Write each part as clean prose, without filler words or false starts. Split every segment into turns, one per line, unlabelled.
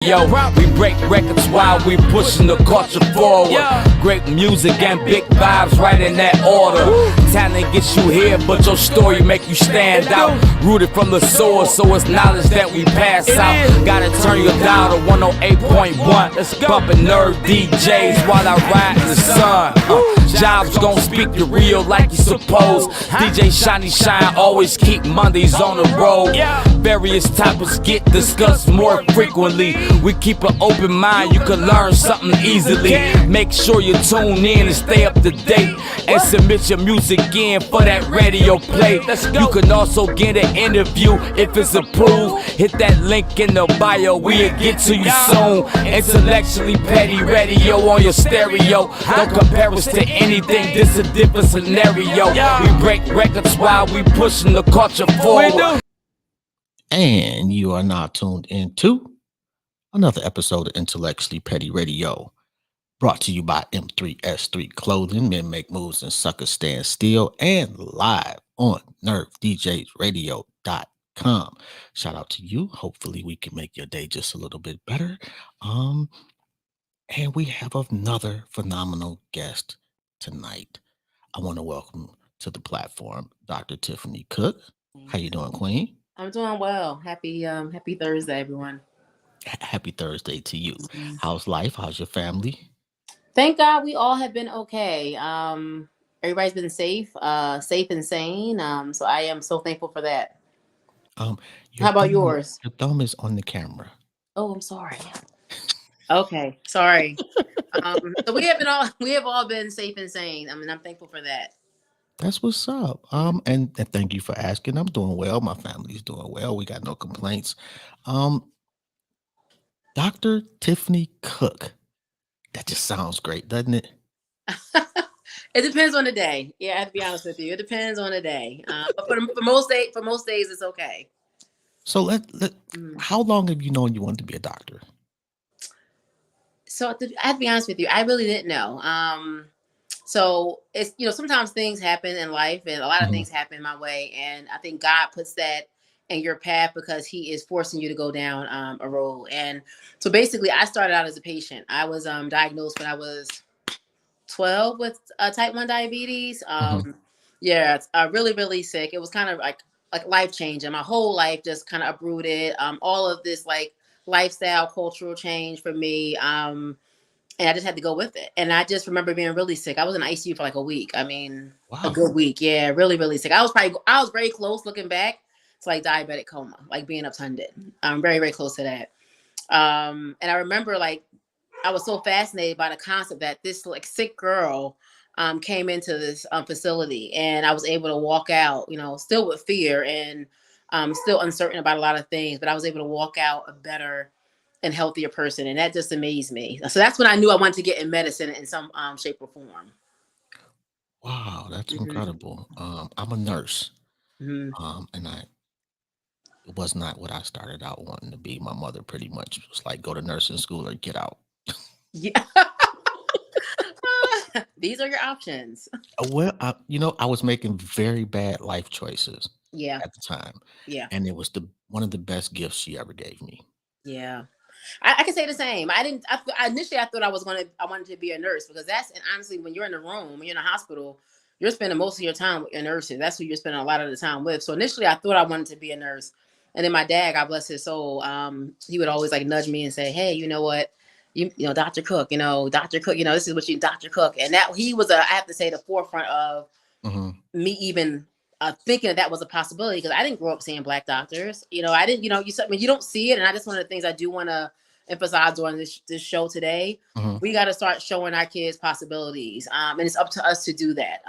Yo, we break records while we pushing the culture forward. Great music and big vibes right in that order. Talent gets you here, but your story make you stand out. Rooted from the source, so it's knowledge that we pass out. Gotta turn your dial to 108.1. Bumping nerd DJs while I ride in the sun. Jobs gon' speak the real like you suppose. DJ Shiny Shine always keep Mondays on the road. Various topics get discussed more frequently. We keep an open mind, you can learn something easily. Make sure you tune in and stay up to date, and submit your music in for that radio play. You can also get an interview if it's approved. Hit that link in the bio, we'll get to you soon. Intellectually petty radio on your stereo. Don't compare us to anything, this a different scenario. We break records while we pushing the culture forward.
And you are now tuned into another episode of Intellectually Petty Radio, brought to you by M3S3 Clothing, Men Make Moves and Suckers Stand Still, and live on NerveDJsRadio.com. Shout out to you. Hopefully we can make your day just a little bit better. And we have another phenomenal guest tonight. I want to welcome to the platform Dr. Tiffany Cooke. How you doing, Queen?
I'm doing well. Happy Thursday, everyone.
Happy Thursday to you. How's life? How's your family?
Thank God we all have been okay. Everybody's been safe and sane. So I am so thankful for that. How about yours?
Your thumb is on the camera.
Oh, I'm sorry. Okay, sorry. So we have all been safe and sane. I mean, I'm thankful for that.
That's what's up. And thank you for asking. I'm doing well. My family's doing well. We got no complaints. Dr. Tiffany Cooke. That just sounds great, doesn't it?
It depends on the day. Yeah, I have to be honest with you. It depends on the day. But for most days, it's okay.
So how long have you known you wanted to be a doctor?
So I have to be honest with you. I really didn't know. So it's, sometimes things happen in life, and a lot of things happen my way. And I think God puts that in your path because he is forcing you to go down a road. And so basically I started out as a patient. I was diagnosed when I was 12 with type 1 diabetes. Yeah, really, really sick. It was kind of like life changing. My whole life just kind of uprooted. All of this like lifestyle, cultural change for me. And I just had to go with it. And I just remember being really sick. I was in ICU for like a week. I mean, A good week. Yeah, really, really sick. I was very close looking back to like diabetic coma, like being obtunded. I'm very, very close to that. And I remember like, I was so fascinated by the concept that this like sick girl came into this facility, and I was able to walk out, still with fear and still uncertain about a lot of things, but I was able to walk out a better and healthier person. And that just amazed me. So that's when I knew I wanted to get in medicine in some shape or form.
Wow, that's incredible. I'm a nurse. And it was not what I started out wanting to be. My mother pretty much was like, go to nursing school or get out.
Yeah. These are your options.
Well, I was making very bad life choices at the time.
Yeah.
And it was one of the best gifts she ever gave me.
Yeah. I can say the same. Initially I thought I wanted to be a nurse, because and honestly, when you're in the room, when you're in a hospital, you're spending most of your time with your nurses. That's who you're spending a lot of the time with. So initially I thought I wanted to be a nurse. And then my dad, God bless his soul, he would always like nudge me and say, hey, you know what? Dr. Cooke, this is what Dr. Cooke. And that he was, I have to say, the forefront of me even thinking that was a possibility, because I didn't grow up seeing Black doctors. I didn't, you don't see it. And that's one of the things I do want to emphasize during this show today. We got to start showing our kids possibilities. And it's up to us to do that.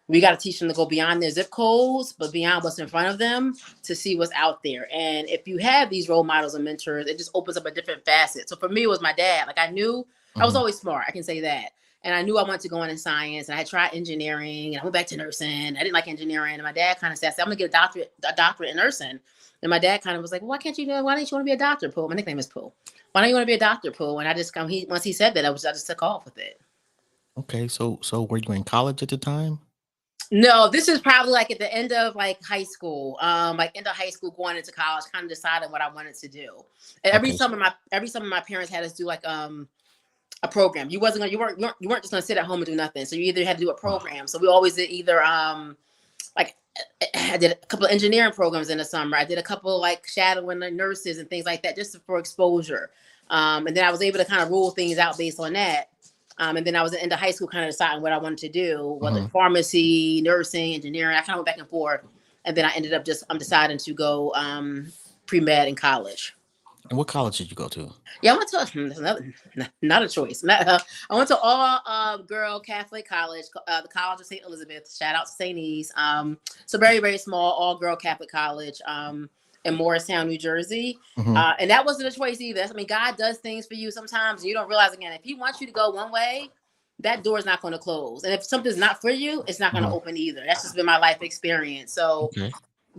We got to teach them to go beyond their zip codes, but beyond what's in front of them, to see what's out there. And if you have these role models and mentors, it just opens up a different facet. So for me, it was my dad. Like I knew I was always smart. I can say that. And I knew I wanted to go into science, and I had tried engineering, and I went back to nursing. I didn't like engineering. And my dad kind of said, I'm going to get a doctorate in nursing. And my dad kind of was like, well, why don't you want to be a doctor, Pooh? My nickname is Pooh. Why don't you want to be a doctor, Pooh? And I just once he said that, I just took off with it.
Okay. So were you in college at the time?
No, this is probably like at the end of like high school, like end of high school, going into college, kind of deciding what I wanted to do. And every
Okay.
summer, my parents had us do like a program. You weren't just gonna sit at home and do nothing. So you either had to do a program. So we always did either like I did a couple of engineering programs in the summer. I did a couple like shadowing the nurses and things like that, just for exposure. And then I was able to kind of rule things out based on that. And then I was into high school, kind of deciding what I wanted to do, whether pharmacy, nursing, engineering. I kind of went back and forth, and then I ended up I'm deciding to go pre-med in college.
And what college did you go to?
Yeah, I went to not a choice. I went to all girl Catholic college, the College of St. Elizabeth. Shout out to St. E's. So very, very small, all girl Catholic college in Morristown, New Jersey. And that wasn't a choice either. I mean, God does things for you sometimes, and you don't realize, again, if He wants you to go one way, that door is not going to close. And if something's not for you, it's not going to open either. That's just been my life experience. So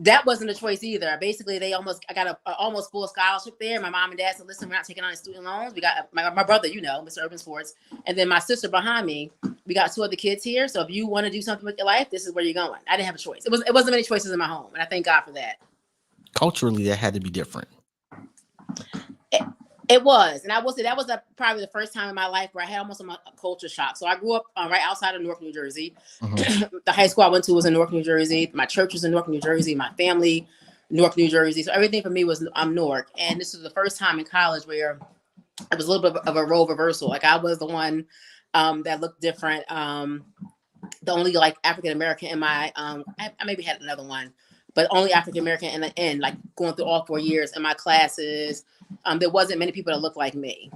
that wasn't a choice either. Basically, I got a almost full scholarship there. My mom and dad said, listen, we're not taking on any student loans. We got my brother, Mr. Urban Sports. And then my sister behind me, we got 2 other kids here. So if you want to do something with your life, this is where you're going. I didn't have a choice. It wasn't many choices in my home. And I thank God for that.
Culturally, that had to be different.
It was. And I will say that was probably the first time in my life where I had almost a culture shock. So I grew up right outside of Newark, New Jersey. The high school I went to was in Newark, New Jersey. My church was in Newark, New Jersey. My family, Newark, New Jersey. So everything for me was Newark. And this was the first time in college where it was a little bit of a role reversal. Like I was the one that looked different. The only like African American in my I maybe had another one, but only African American in the end, like going through all 4 years in my classes. There wasn't many people that looked like me.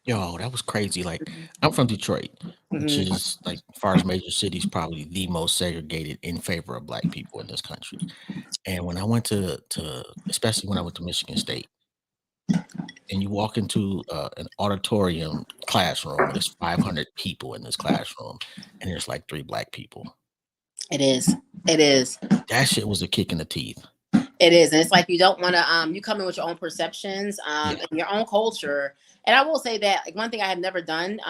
Yo, that was crazy. Like, I'm from Detroit, which is like, as far as major cities, probably the most segregated in favor of Black people in this country. And when I went to especially when I went to Michigan State, and you walk into an auditorium classroom, and there's 500 people in this classroom, and there's like 3 Black people.
It is.
That shit was a kick in the teeth.
It is. And it's like you don't want to you come in with your own perceptions and your own culture. And I will say that like one thing I have never done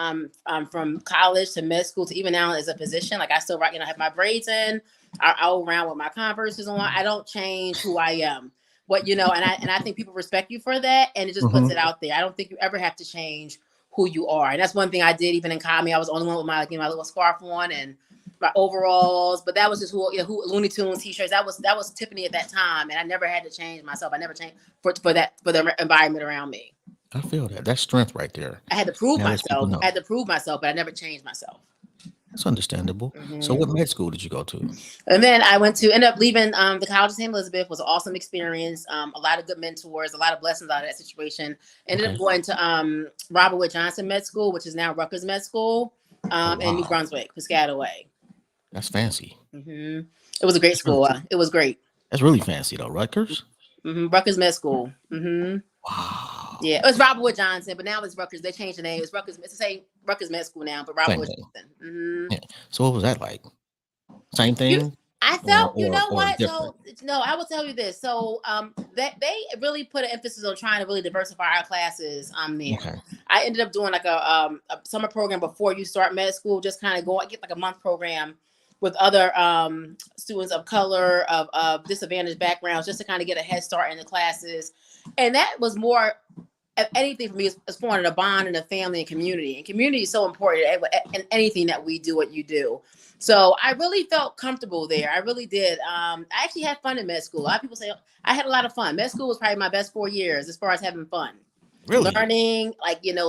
from college to med school to even now as a physician, like I still have my braids in, I'll around with my Converses on. I don't change who I am. But and I think people respect you for that, and it just puts it out there. I don't think you ever have to change who you are. And that's one thing I did even in comedy. I was the only one with my my little scarf on and my overalls, but that was just who Looney Tunes t-shirts. That was Tiffany at that time, and I never had to change myself. I never changed for the environment around me.
I feel that. That's strength right there.
I had to prove myself. But I never changed myself.
That's understandable. So what med school did you go to?
And then I ended up leaving the College of St. Elizabeth. Was an awesome experience. A lot of good mentors, a lot of blessings out of that situation. Ended up going to Robert Wood Johnson Med School, which is now Rutgers Med School in New Brunswick, Piscataway.
That's fancy.
It was a great school. It was great.
That's really fancy though. Rutgers?
Rutgers Med School.
Wow.
Yeah, it was Robert Wood Johnson, but now it's Rutgers. They changed the name. It's Rutgers. It's the same Rutgers Med School now, but Robert Wood Johnson.
Yeah. So what was that like? Same thing?
I felt, what? So no, I will tell you this. So they really put an emphasis on trying to really diversify our classes there.
Okay.
I ended up doing like a summer program before you start med school, just kind of get like a month program with other students of color, of disadvantaged backgrounds, just to kind of get a head start in the classes. And that was more of anything for me is forming a bond in a family and community. And community is so important in anything that we do, what you do. So I really felt comfortable there. I really did. I actually had fun in med school. A lot of people say I had a lot of fun. Med school was probably my best 4 years as far as having fun.
Really?
Learning,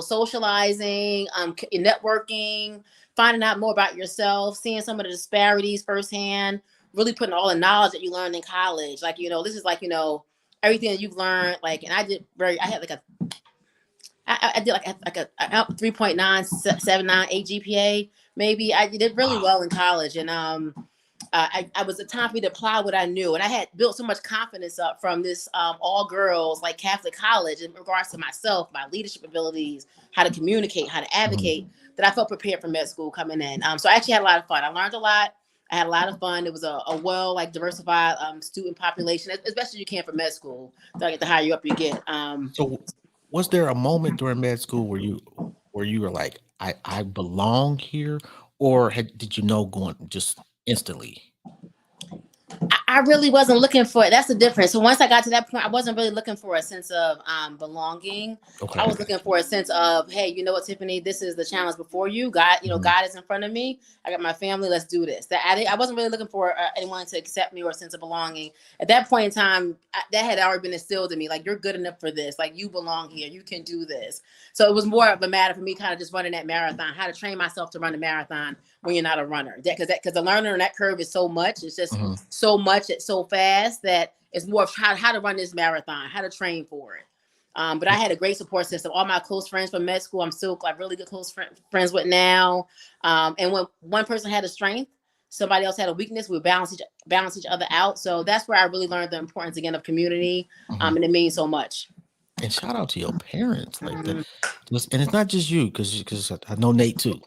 socializing, networking, finding out more about yourself, seeing some of the disparities firsthand, really putting all the knowledge that you learned in college. This is everything that you've learned. And I did I did a 3.979 GPA. Maybe I did really well in college, and I was a time for me to apply what I knew, and I had built so much confidence up from this all girls Catholic college in regards to myself, my leadership abilities, how to communicate, how to advocate, that I felt prepared for med school coming in. So I actually had a lot of fun. I learned a lot. I had a lot of fun. It was a well diversified student population, as best as you can for med school. So the higher you up you get.
So was there a moment during med school where you were like, I belong here, or did you know going just instantly?
I really wasn't looking for it. That's the difference. So once I got to that point, I wasn't really looking for a sense of belonging.
Okay.
I was looking for a sense of, hey, you know what, Tiffany, this is the challenge before you. God, God is in front of me. I got my family. Let's do this. That I wasn't really looking for anyone to accept me or a sense of belonging. At that point in time, that had already been instilled in me. Like, you're good enough for this. Like, you belong here. You can do this. So it was more of a matter for me kind of just running that marathon, how to train myself to run a marathon when you're not a runner. Because the learner in that curve is so much. It's just so much. It's so fast that it's more of how to run this marathon, how to train for it. But I had a great support system. All my close friends from med school, I'm still like really good close friends with now. And when one person had a strength, somebody else had a weakness, we balance each other out. So that's where I really learned the importance again of community. And it means so much.
And shout out to your parents, like that. And it's not just you, because I know Nate too.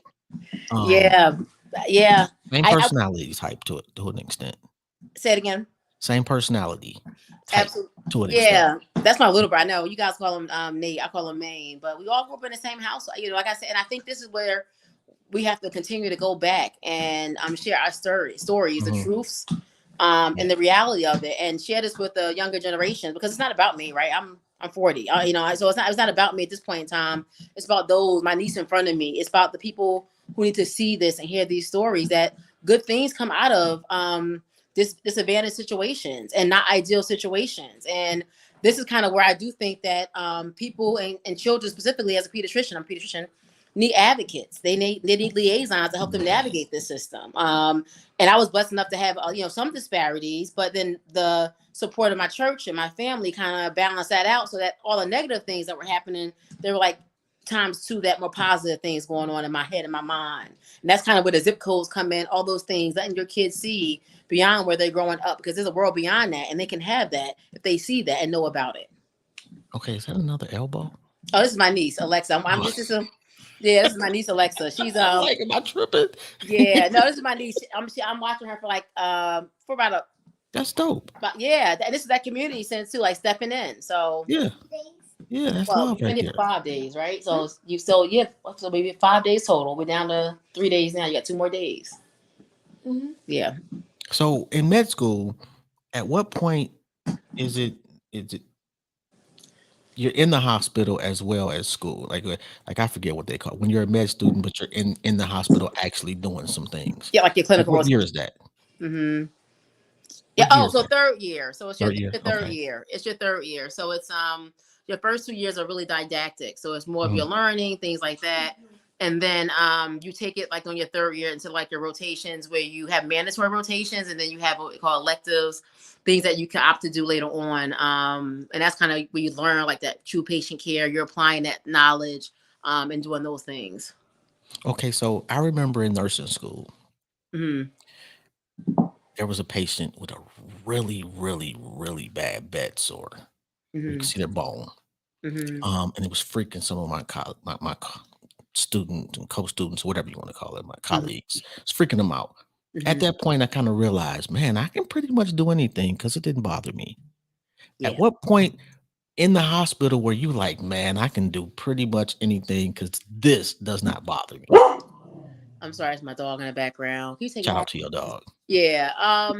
Yeah.
Same personality type to an extent.
Say it again.
Same personality type.
Absolutely.
To an extent.
Yeah, that's my little brother. I know you guys call him Nate. I call him Maine, but we all grew up in the same house. Like I said, and I think this is where we have to continue to go back and share our stories, the truths, and the reality of it, and share this with the younger generation, because it's not about me, right? I'm 40, so it's not about me at this point in time. It's about my niece in front of me. It's about the people who need to see this and hear these stories, that good things come out of disadvantaged situations and not ideal situations. And this is kind of where I do think that people and children, specifically as a pediatrician, I'm a pediatrician, need advocates. They need liaisons to help them navigate this system. And I was blessed enough to have some disparities, but then the support of my church and my family kind of balanced that out, so that all the negative things that were happening, they were like times two that more positive things going on in my head and my mind. And that's kind of where the zip codes come in, all those things, letting your kids see beyond where they're growing up, because there's a world beyond that, and they can have that if they see that and know about it.
Okay, is that another elbow?
Oh, this is my niece Alexa. This is my niece Alexa. She's
like, am I tripping?
Yeah, no, this is my niece. I'm watching her for like for about a.
That's dope.
But yeah, this is that community sense too, like stepping in. So
yeah, that's love
you've been
right
here
there.
for 5 days, right? So so maybe 5 days total. We're down to 3 days now. You got 2 more days. Yeah.
So in med school, at what point is it you're in the hospital as well as school? Like I forget what they call it, when you're a med student, but you're in the hospital actually doing some things.
Yeah, like your clinical.
What year is that?
Yeah. So third year. So it's your third
Okay.
year. It's your third year. So it's your first 2 years are really didactic. So it's more of your learning, things like that. And then you take it like on your third year into like your rotations, where you have mandatory rotations, and then you have what we call electives, things that you can opt to do later on. And that's kind of where you learn like that true patient care. You're applying that knowledge and doing those things.
Okay, so I remember in nursing school, there was a patient with a really, really, really bad bed sore. You could see their bone. And it was freaking some of my students and co-students, whatever you want to call it, my colleagues. It's freaking them out. At that point, I kind of realized, man, I can pretty much do anything because it didn't bother me. Yeah. At what point in the hospital were you like, man, I can do pretty much anything because this does not bother me?
I'm sorry, it's my dog in the background. Can you take
Shout out to your dog.
Yeah.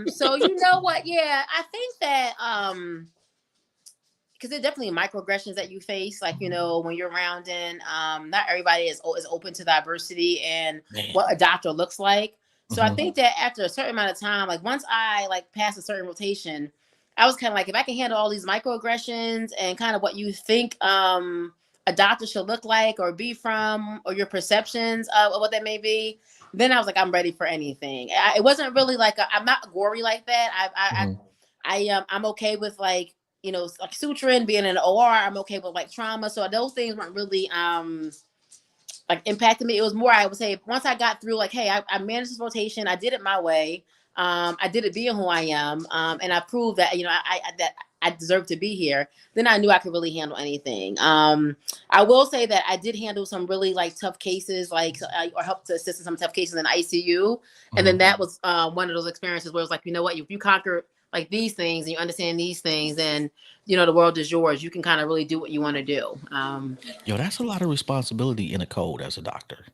So you know what? Yeah, I think that because there's definitely microaggressions that you face, like, when you're around not everybody is open to diversity and what a doctor looks like. So I think that after a certain amount of time, like once I like passed a certain rotation, I was kind of like, if I can handle all these microaggressions and kind of what you think a doctor should look like or be from, or your perceptions of what that may be, then I was like, I'm ready for anything. It wasn't really like I'm not gory like that. I'm okay with like, like suturing, being in an OR. I'm okay with like trauma. So those things weren't really like impacted me. It was more, I would say, once I got through, like, hey, I managed this rotation. I did it my way. I did it being who I am. And I proved that, that I deserve to be here. Then I knew I could really handle anything. I will say that I did handle some really like tough cases, like, or helped to assist in some tough cases in ICU. And then that was one of those experiences where it was like, you know what, if you conquer like these things and you understand these things, then the world is yours. You can kind of really do what you want to do.
Yo, that's a lot of responsibility in a code as a doctor.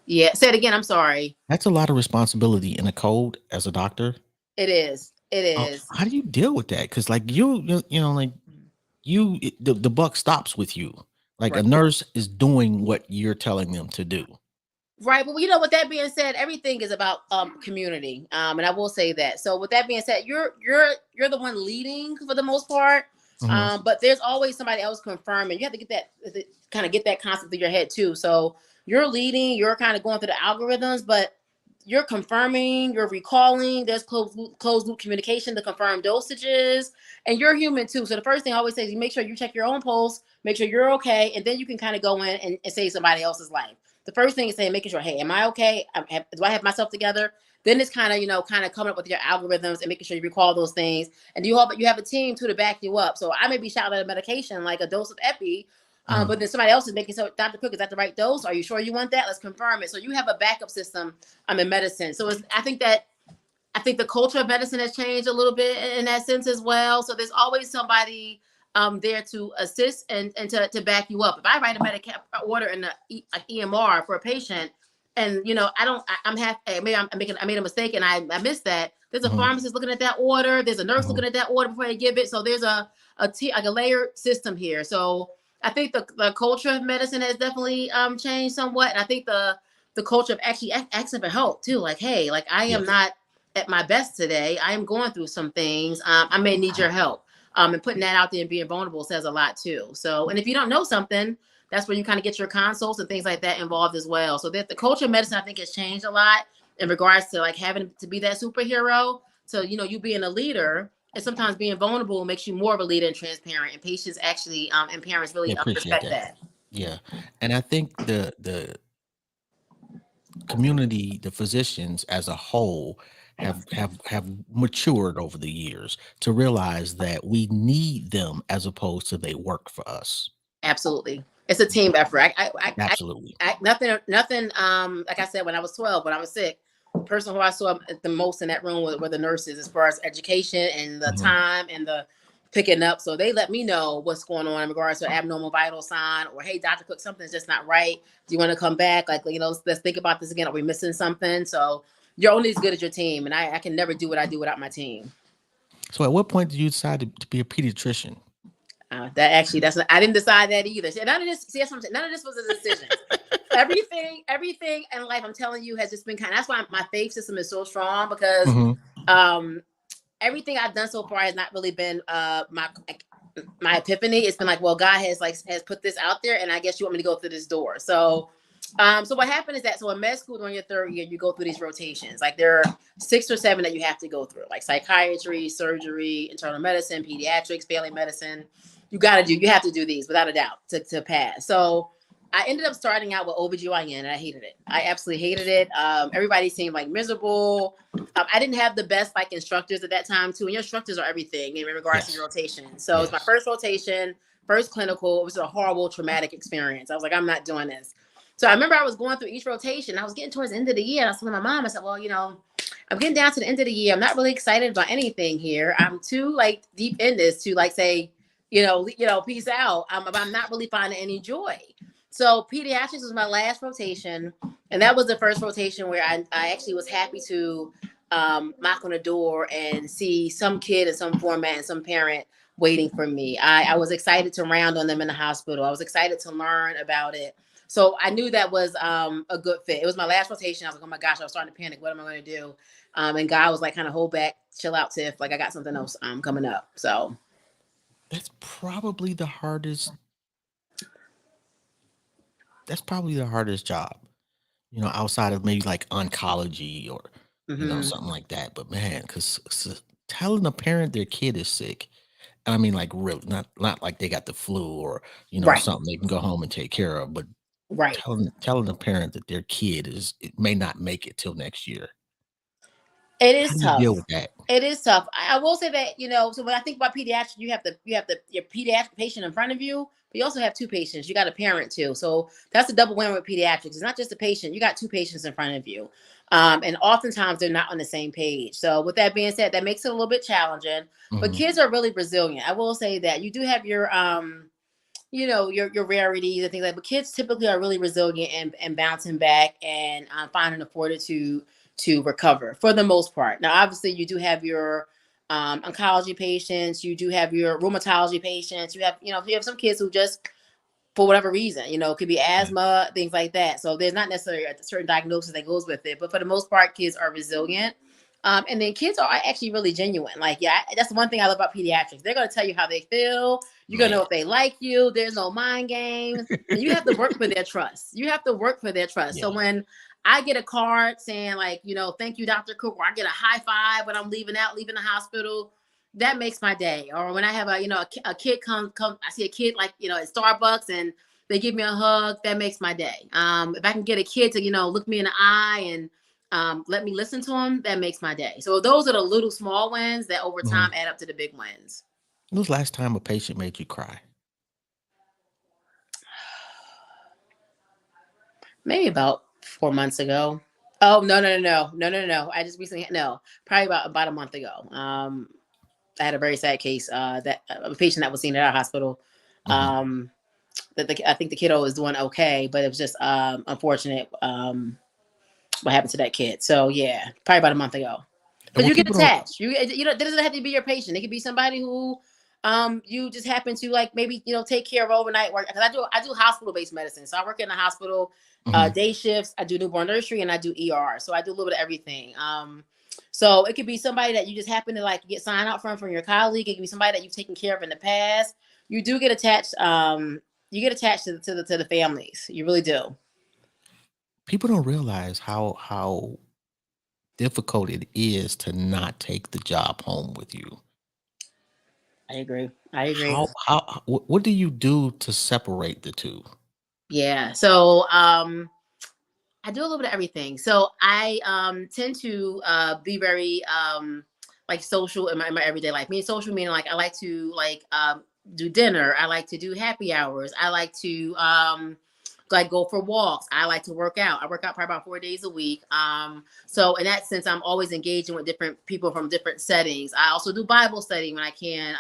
Yeah, say it again. I'm sorry.
That's a lot of responsibility in a code as a doctor.
It is. It is.
How do you deal with that? Because like like the buck stops with you. Like a
Right.
nurse is doing what you're telling them to do.
Right. But with that being said, everything is about community. And I will say that. So with that being said, you're the one leading for the most part.
Mhm.
But there's always somebody else confirming. You have to get that kind of get that concept through your head too. So you're leading, you're kind of going through the algorithms, but you're confirming, you're recalling, there's closed loop communication to confirm dosages, and you're human too. So the first thing I always say is you make sure you check your own pulse, make sure you're okay, and then you can kind of go in and save somebody else's life. The first thing is saying, making sure, hey, am I okay? Do I have myself together? Then it's kind of coming up with your algorithms and making sure you recall those things. And you have a team too to back you up. So I may be shouting at a medication like a dose of epi, but then somebody else is making so, Dr. Cooke, is that the right dose? Are you sure you want that? Let's confirm it. So you have a backup system in medicine. So I think the culture of medicine has changed a little bit in that sense as well. So there's always somebody there to assist and to back you up. If I write a order in the EMR for a patient, and I made a mistake and I missed that. There's a pharmacist looking at that order. There's a nurse looking at that order before they give it. So there's a layered system here. So I think the culture of medicine has definitely changed somewhat. And I think the culture of actually asking for help too. Like, hey, like I am not at my best today. I am going through some things. I may need your help. And putting that out there and being vulnerable says a lot too. So, and if you don't know something, that's where you kind of get your consults and things like that involved as well. So that the culture of medicine, I think, has changed a lot in regards to like having to be that superhero. So, you being a leader and sometimes being vulnerable makes you more of a leader and transparent, and patients actually, and parents really respect that.
Yeah. And I think the community, the physicians as a whole have matured over the years to realize that we need them as opposed to they work for us.
Absolutely. It's a team effort.
Absolutely.
Nothing. Like I said, when I was 12, when I was sick, the person who I saw the most in that room were the nurses, as far as education and the time and the picking up. So they let me know what's going on in regards to abnormal vital sign, or hey, Dr. Cooke, something's just not right. Do you want to come back? Like, let's think about this again. Are we missing something? So you're only as good as your team, and I can never do what I do without my team.
So at what point did you decide to be a pediatrician?
I didn't decide that either. None of this was a decision. everything in life, I'm telling you, has just been that's why my faith system is so strong, because everything I've done so far has not really been my epiphany. It's been like, well, God has put this out there, and I guess you want me to go through this door. So what happened is that, so in med school during your third year, you go through these rotations. Like there are 6 or 7 that you have to go through, like psychiatry, surgery, internal medicine, pediatrics, family medicine. You have to do these without a doubt to pass. So I ended up starting out with OBGYN, and I hated it. I absolutely hated it. Everybody seemed like miserable. I didn't have the best instructors at that time too. And your instructors are everything in regards to your rotation. So it's my first rotation, first clinical. It was a horrible, traumatic experience. I was like, I'm not doing this. So I remember I was going through each rotation. I was getting towards the end of the year. And I was telling my mom, I said, well, I'm getting down to the end of the year. I'm not really excited about anything here. I'm too deep in this to say, peace out. I'm not really finding any joy. So pediatrics was my last rotation, and that was the first rotation where I actually was happy to knock on the door and see some kid in some format and some parent waiting for me. I was excited to round on them in the hospital. I was excited to learn about it. So I knew that was a good fit. It was my last rotation. I was like, oh my gosh, I was starting to panic. What am I going to do? And God was like, kind of hold back, chill out, Tiff. I got something else coming up. So
that's probably the hardest. That's probably the hardest job, outside of maybe oncology or something like that. But man, because telling a parent their kid is sick, and I mean really, not like they got the flu or something they can go home and take care of, but telling a parent that their kid it may not make it till next year.
It is tough.
How do you deal with that?
It is tough. I will say that, so when I think about pediatrics, you have your pediatric patient in front of you, but you also have 2 patients. You got a parent too. So that's a double whammy with pediatrics. It's not just a patient. You got 2 patients in front of you. And oftentimes they're not on the same page. So with that being said, that makes it a little bit challenging, but kids are really resilient. I will say that you do have your, your rarities and things like that, but kids typically are really resilient and bouncing back and finding the fortitude to recover for the most part. Now, obviously you do have your oncology patients. You do have your rheumatology patients. You have some kids who just, for whatever reason, it could be asthma, things like that. So there's not necessarily a certain diagnosis that goes with it, but for the most part, kids are resilient. And then kids are actually really genuine. Like, yeah, that's the one thing I love about pediatrics. They're going to tell you how they feel. You're going to know if they like you. There's no mind games. And you have to work for their trust.
Yeah.
So when I get a card saying like, thank you, Dr. Cooke, or I get a high five when I'm leaving the hospital, that makes my day. Or when I have a kid come, I see a kid like, at Starbucks and they give me a hug, that makes my day. If I can get a kid to, look me in the eye and let me listen to them, that makes my day. So those are the little small wins that over time add up to the big wins.
When was the last time a patient made you cry?
Maybe about 4 months ago. Oh, no. I just recently, probably about a month ago. I had a very sad case that a patient that was seen at our hospital. I think the kiddo is doing okay, but it was just unfortunate what happened to that kid. So yeah, probably about a month ago. But you get attached. That doesn't have to be your patient. It could be somebody who you just happen to like maybe take care of overnight work. Because I do hospital based medicine, so I work in the hospital day shifts. I do newborn nursery and I do ER, so I do a little bit of everything. So it could be somebody that you just happen to like get signed out from your colleague. It could be somebody that you've taken care of in the past. You do get attached. You get attached to the families. You really do.
People don't realize how difficult it is to not take the job home with you.
I agree.
What do you do to separate the two?
Yeah. So I do a little bit of everything. So I tend to be very like social in my everyday life. Social meaning like I like to do dinner. I like to do happy hours. I like to like go for walks. I like to work out. I work out probably about 4 days a week. So in that sense, I'm always engaging with different people from different settings. I also do Bible study when I can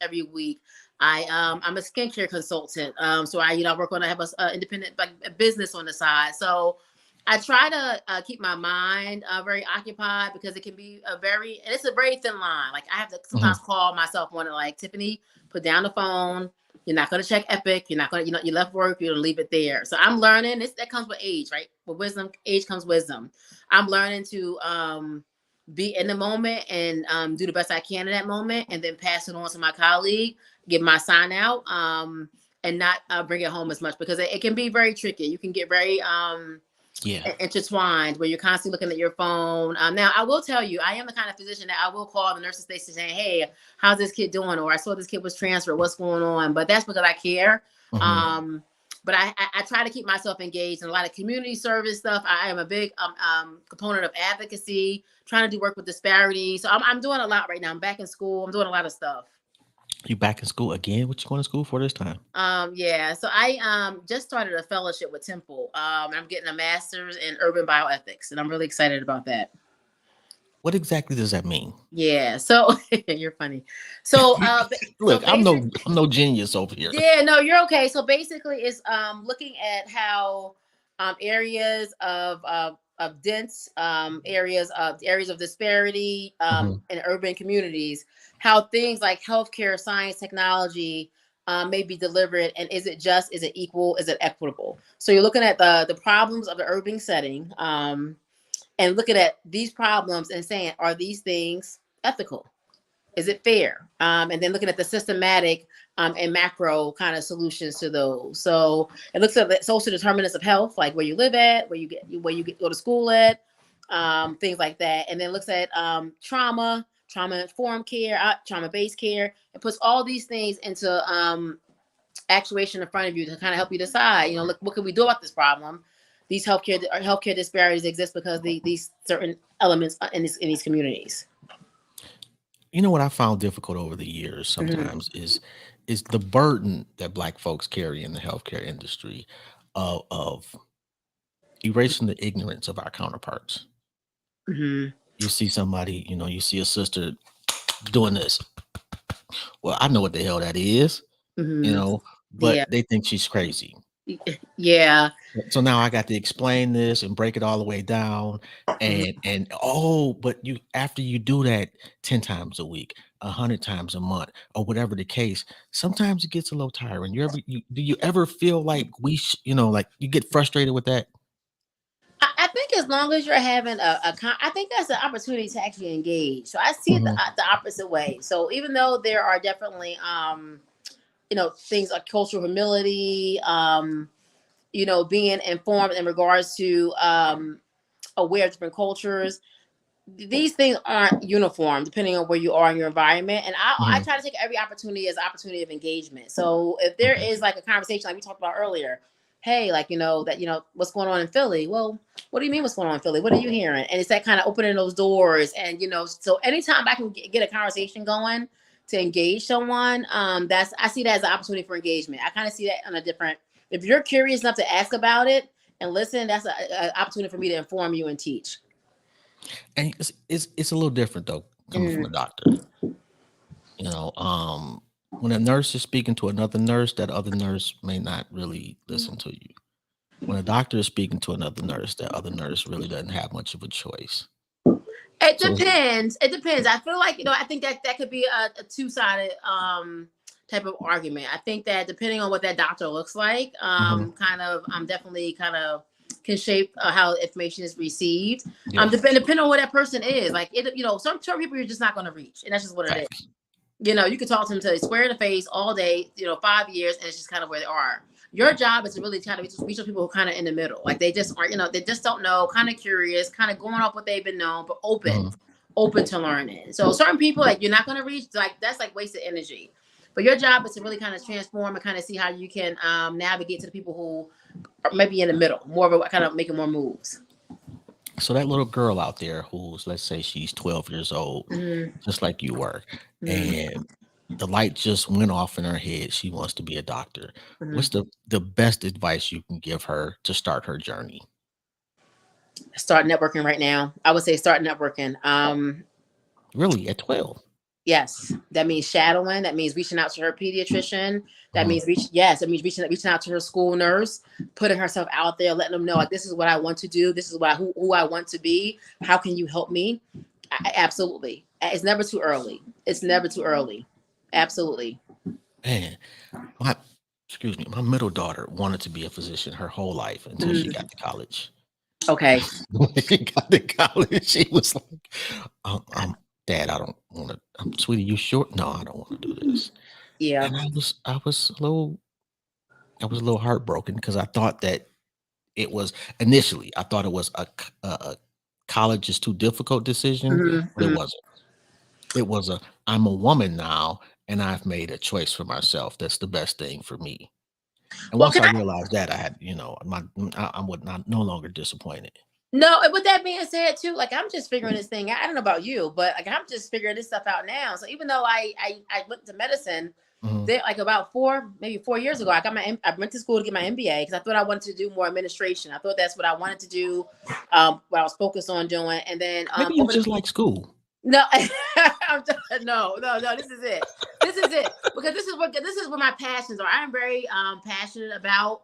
every week. I'm a skincare consultant. So I work on, I have a independent a business on the side. So I try to keep my mind very occupied because it can be it's a very thin line. Like I have to sometimes call myself one like, Tiffany, put down the phone. You're not going to check Epic. You're not going to, you left work, you're going to leave it there. So I'm learning that comes with age, right? With wisdom, age comes wisdom. I'm learning to be in the moment and do the best I can in that moment and then pass it on to my colleague, give my sign out and not bring it home as much because it can be very tricky. You can get very intertwined where you're constantly looking at your phone. Now, I will tell you, I am the kind of physician that I will call the nurses station saying, hey, how's this kid doing? Or I saw this kid was transferred. What's going on? But that's because I care. But I try to keep myself engaged in a lot of community service stuff. I am a big component of advocacy, trying to do work with disparities. So I'm doing a lot right now. I'm back in school. I'm doing a lot of stuff.
You back in school again? What you going to school for this time?
Yeah. So I just started a fellowship with Temple. I'm getting a master's in urban bioethics, and I'm really excited about that.
What exactly does that mean?
Yeah. So you're funny. So
look, I'm no genius over here.
Yeah, no, you're okay. So basically, it's looking at how areas of dense areas of disparity in urban communities, how things like healthcare, science, technology may be delivered, and is it just, is it equal, is it equitable? So you're looking at the problems of the urban setting and looking at these problems and saying, are these things ethical? Is it fair? And then looking at the systematic and macro kind of solutions to those. So it looks at the social determinants of health, like where you live at, where you go to school at, things like that. And then looks at trauma-informed care, trauma-based care. It puts all these things into actuation in front of you to kind of help you decide, look, what can we do about this problem? These healthcare disparities exist because these certain elements in these communities.
You know what I found difficult over the years sometimes is the burden that Black folks carry in the healthcare industry of erasing the ignorance of our counterparts. You see somebody, you see a sister doing this. Well, I know what the hell that is, but they think she's crazy.
Yeah.
So now I got to explain this and break it all the way down. And oh, but you after you do that 10 times a week, 100 times a month, or whatever the case, sometimes it gets a little tiring. Do you ever feel like like you get frustrated with that?
I think as long as you're having I think that's an opportunity to actually engage. So I see it
Mhm,
the opposite way. So even though there are definitely things like cultural humility, being informed in regards to aware of different cultures, these things aren't uniform depending on where you are in your environment. And I
mhm,
try to take every opportunity as opportunity of engagement. So if there
okay,
is like a conversation like we talked about earlier, hey, like what's going on in Philly? Well, what do you mean what's going on in Philly? What are you hearing? And it's that kind of opening those doors. And so anytime I can get a conversation going to engage someone, that's I see that as an opportunity for engagement. I kind of see that on a different. If you're curious enough to ask about it and listen, that's an opportunity for me to inform you and teach.
and it's a little different though coming from a
Mm.
doctor. When a nurse is speaking to another nurse, that other nurse may not really listen to you. When a doctor is speaking to another nurse, that other nurse really doesn't have much of a choice.
It
So
depends. It depends. I feel like I think that could be a two-sided type of argument. I think that depending on what that doctor looks like,
mhm,
kind of definitely kind of can shape how information is received.
yeah,
Depending on what that person is. Like some people you're just not going to reach, and that's just what it is.
facts.
You can talk to them till they square in the face all day, 5 years, and it's just kind of where they are. Your job is to really try to reach those people who are kind of in the middle. Like they just aren't, they just don't know, kind of curious, kind of going off what they've been known, but open,
Mhm.
open to learning. So certain people, like you're not going to reach, like that's like wasted energy. But your job is to really kind of transform and kind of see how you can navigate to the people who are maybe in the middle, more of a kind of making more moves.
So that little girl out there who's, let's say she's 12 years old,
Mm-hmm.
just like you were,
Mm-hmm.
and the light just went off in her head. She wants to be a doctor.
Mm-hmm.
What's the best advice you can give her to start her journey?
Start networking right now. I would say start networking.
Really, at 12?
Yes, that means shadowing. That means reaching out to her pediatrician. That
Mhm.
means that means reaching out to her school nurse, putting herself out there, letting them know like this is what I want to do. This is what who I want to be. How can you help me? Absolutely. It's never too early. It's never too early. Absolutely.
Man, my excuse me, my middle daughter wanted to be a physician her whole life until she
Mhm.
got to college.
Okay.
When she got to college, she was like, Dad, I don't want to. Sweetie, you sure? No, I don't want to do this.
Yeah.
And I was a little heartbroken because I thought that it was initially, I thought it was a college is too difficult decision,
Mhm,
but it
mhm.
wasn't. It was I'm a woman now, and I've made a choice for myself. That's the best thing for me. And
Well,
once
can
I
I
realized that, I had, I would not no longer disappointed.
No, and with that being said, too, like I'm just figuring this thing out. I don't know about you, but like I'm just figuring this stuff out now. So even though I went to medicine,
Mhm,
there like about maybe 4 years ago, I went to school to get my MBA because I thought I wanted to do more administration. I thought that's what I wanted to do, what I was focused on doing. And then
maybe you just like school.
no, no. This is it. This is it because this is what my passions are. I am very passionate about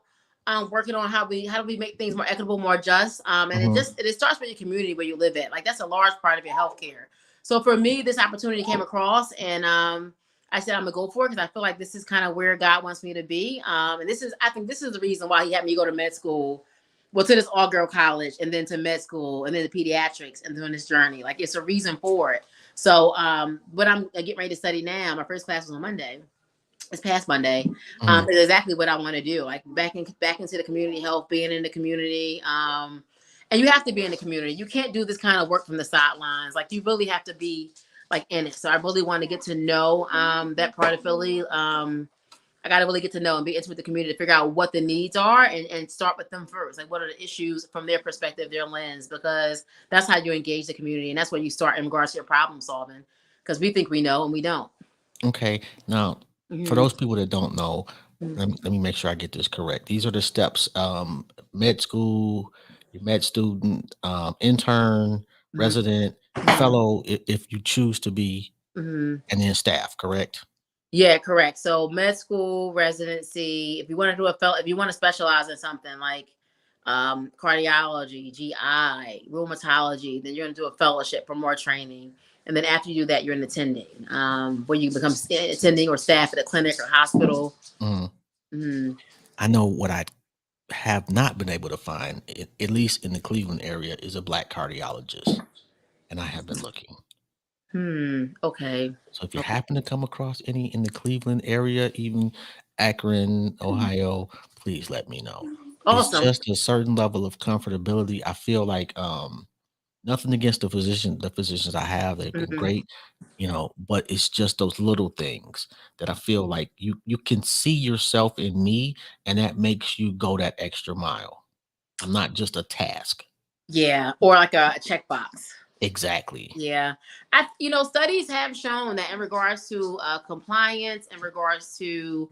working on how do we make things more equitable, more just. And
Mhm,
it starts with your community where you live at. Like that's a large part of your healthcare. So for me, this opportunity came across, and I said I'm gonna go for it because I feel like this is kind of where God wants me to be. And I think this is the reason why He had me go to med school, well, to this all girl college, and then to med school, and then to pediatrics, and doing this journey. Like it's a reason for it. So, what I'm getting ready to study now, my first class was on Monday. It's past Monday.
mhm.
Is exactly what I want to do. Like back into the community health, being in the community. And you have to be in the community. You can't do this kind of work from the sidelines. Like you really have to be like in it. So I really want to get to know that part of Philly. I got to really get to know and be intimate with the community to figure out what the needs are and start with them first. Like, what are the issues from their perspective, their lens, because that's how you engage the community. And that's where you start in regards to your problem solving because we think we know and we don't.
Okay. Now, for
Mhm.
those people that don't know, let me make sure I get this correct. These are the steps: med school, your med student, intern,
Mhm.
resident,
Mhm.
fellow, if you choose to be,
Mhm.
and then staff. Correct?
Yeah, correct. So med school, residency, if you want to do if you want to specialize in something like cardiology, GI, rheumatology. Then you're going to do a fellowship for more training. And then after you do that, you're an attending, where you become attending or staff at a clinic or hospital.
Mm. I know what I have not been able to find, at least in the Cleveland area, is a Black cardiologist, and I have been looking.
Okay.
So if you happen to come across any in the Cleveland area, even Akron, Ohio, please let me know. It's
Awesome.
just a certain level of comfortability. I feel like nothing against the physicians I have, they've been great, but it's just those little things that I feel like you can see yourself in me, and that makes you go that extra mile. I'm not just a task.
Yeah, or like a checkbox.
Exactly.
Yeah. Studies have shown that in regards to compliance, in regards to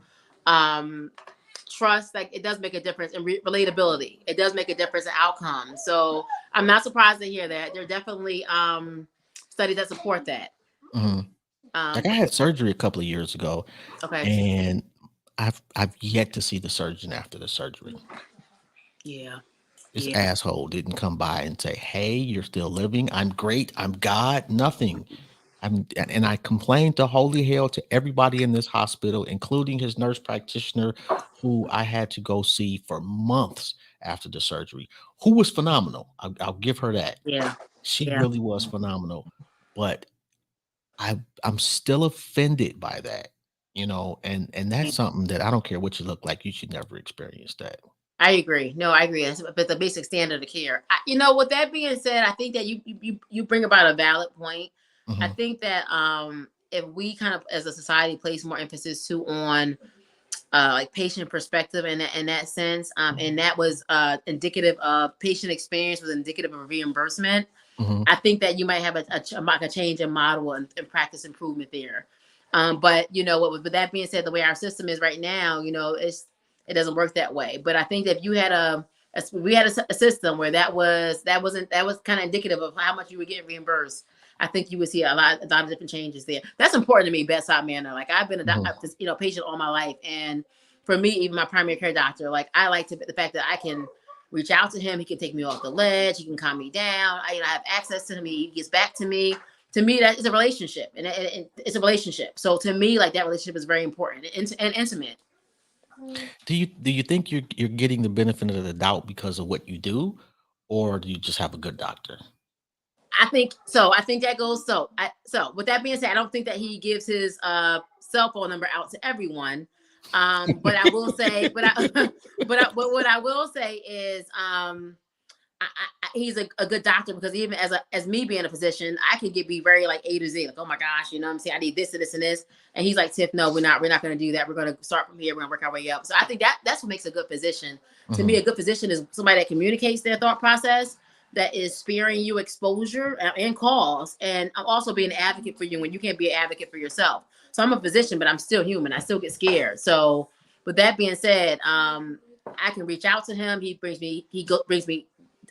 trust, like it does make a difference in relatability. It does make a difference in outcome. So I'm not surprised to hear that. There are definitely studies that support that.
Like I had surgery a couple of years ago,
Okay.
and I've yet to see the surgeon after the surgery.
Yeah.
This asshole didn't come by and say, "Hey, you're still living. I'm great. I'm God." Nothing. And I complained to holy hell to everybody in this hospital, including his nurse practitioner, who I had to go see for months after the surgery, who was phenomenal. I'll give her that.
Yeah.
She
Yeah.
really was phenomenal. But I'm still offended by that, and that's something that I don't care what you look like, you should never experience that.
I agree. No, I agree. But the basic standard of care. With that being said, I think that you bring about a valid point. I
Mhm.
think that if we kind of as a society place more emphasis too on like patient perspective in that sense, and that was indicative of patient experience, was indicative of reimbursement.
Mhm.
I think that you might have a change in model and practice improvement there. But with that being said, the way our system is right now, it doesn't work that way. But I think that if you had we had a system where that was kind of indicative of how much you would get reimbursed, I think you would see a lot of different changes there. That's important to me, bedside manner. Like I've been a patient all my life, and for me, even my primary care doctor, like I like the fact that I can reach out to him. He can take me off the ledge. He can calm me down. I have access to him. He gets back to me. To me, that is a relationship, and it's a relationship. So to me, like that relationship is very important and intimate.
Do you think you're getting the benefit of the doubt because of what you do, or do you just have a good doctor?
I think so. I think that goes so. With that being said, I don't think that he gives his cell phone number out to everyone. But I will say, but what I will say is, he's a good doctor, because even as me being a physician, I can be very like A to Z, like, oh my gosh, what I'm saying, I need this and this and this, and he's like, Tiff, no, we're not going to do that. We're going to start from here. We're going to work our way up. So I think that's what makes a good physician. To me, a good physician is somebody that communicates their thought process, that is sparing you exposure and calls, and I'm also being an advocate for you when you can't be an advocate for yourself. So I'm a physician, but I'm still human. I still get scared. So with that being said, I can reach out to him. He brings me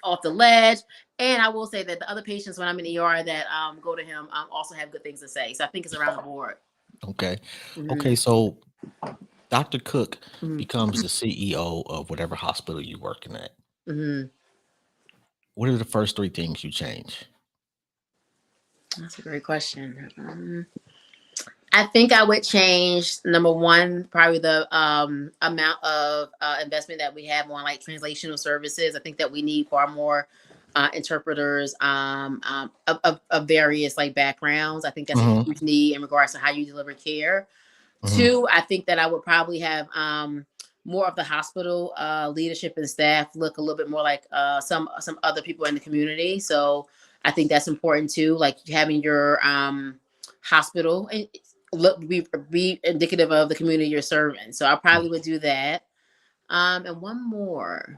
off the ledge. And I will say that the other patients when I'm in the ER that go to him also have good things to say. So I think it's around the board.
Okay. Okay, so Dr. Cooke
Mhm.
becomes the CEO of whatever hospital you're working at.
Mhm.
What are the first 3 things you change?
That's a great question. I think I would change, number one, probably the amount of investment that we have on like translational services. I think that we need far more interpreters of various like backgrounds. I think that's a huge need in regards to how you deliver care. Two, I think that I would probably have more of the hospital leadership and staff look a little bit more like some other people in the community. So I think that's important too, like having your hospital and be indicative of the community you're serving. So I probably would do that. And one more. I'm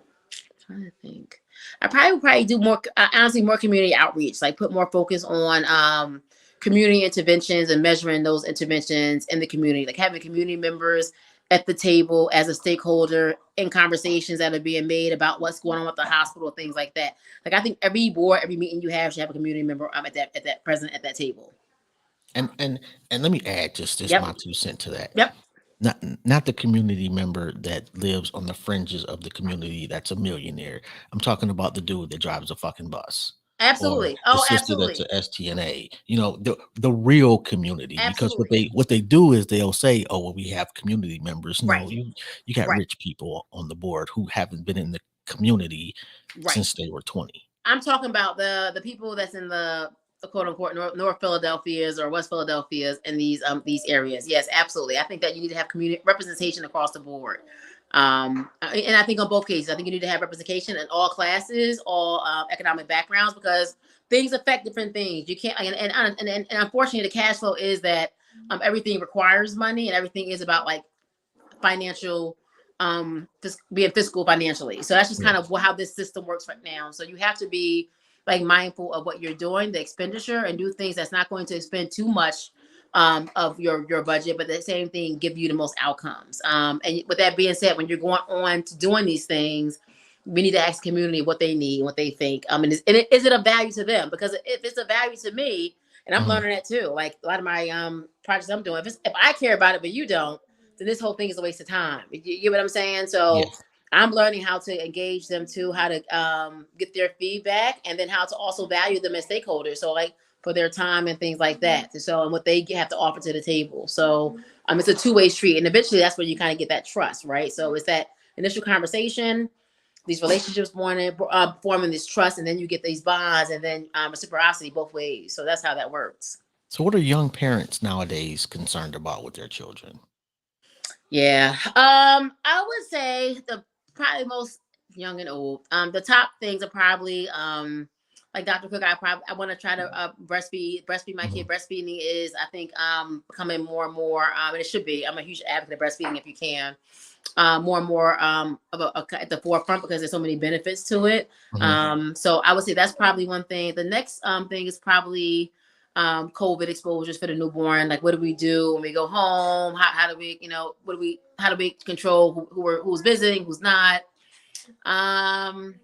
trying to think. I probably would do more, honestly, more community outreach, like put more focus on community interventions and measuring those interventions in the community, like having community members at the table as a stakeholder in conversations that are being made about what's going on with the hospital, things like that. Like I think every board, every meeting you have should have a community member at that present at that table.
And let me add just
Yep.
my 2 cents to that.
Yep.
not the community member that lives on the fringes of the community that's a millionaire. I'm talking about the dude that drives a fucking bus or
Absolutely.
the
Oh,
sister that's
absolutely.
a STNA. You know, the real community. Because
Absolutely.
what they do is they'll say, "Oh, well, we have community members." No,
Right.
you got
Right.
rich people on the board who haven't been in the community
Right.
since they were 20.
I'm talking about the people that's in the quote unquote North Philadelphia's or West Philadelphia's and these areas. Yes, absolutely. I think that you need to have community representation across the board. And I think on both cases, I think you need to have representation in all classes, all economic backgrounds, because things affect different things. You can't, and unfortunately, the cash flow is that everything requires money, and everything is about like financial being fiscal financially. So that's just kind of
Yes.
how this system works right now. So you have to be like mindful of what you're doing, the expenditure, and do things that's not going to spend too much of your budget, but the same thing give you the most outcomes. And with that being said, when you're going on to doing these things, we need to ask the community what they need, what they think. Is it a value to them? Because if it's a value to me, and I'm
Mhm.
learning that too. Like a lot of my projects I'm doing, if I care about it but you don't, then this whole thing is a waste of time. You get what I'm saying? So
Yes.
I'm learning how to engage them too, how to get their feedback, and then how to also value them as stakeholders. So like for their time and things like that. So and what they have to offer to the table. So it's a two-way street, and eventually that's where you kind of get that trust, right? So it's that initial conversation, these relationships forming this trust, and then you get these bonds, and then reciprocity both ways. So that's how that works.
So, what are young parents nowadays concerned about with their children?
Yeah. I would say the probably most young and old. The top things are probably like Dr. Cook, I want to try to breastfeed my kid.
Mhm.
Breastfeeding is, I think, becoming more and more, and it should be. I'm a huge advocate of breastfeeding if you can. More and more at the forefront because there's so many benefits to it.
Mhm.
So I would say that's probably one thing. The next thing is probably COVID exposures for the newborn. Like, what do we do when we go home? How do we, how do we control who's visiting, who's not? Um,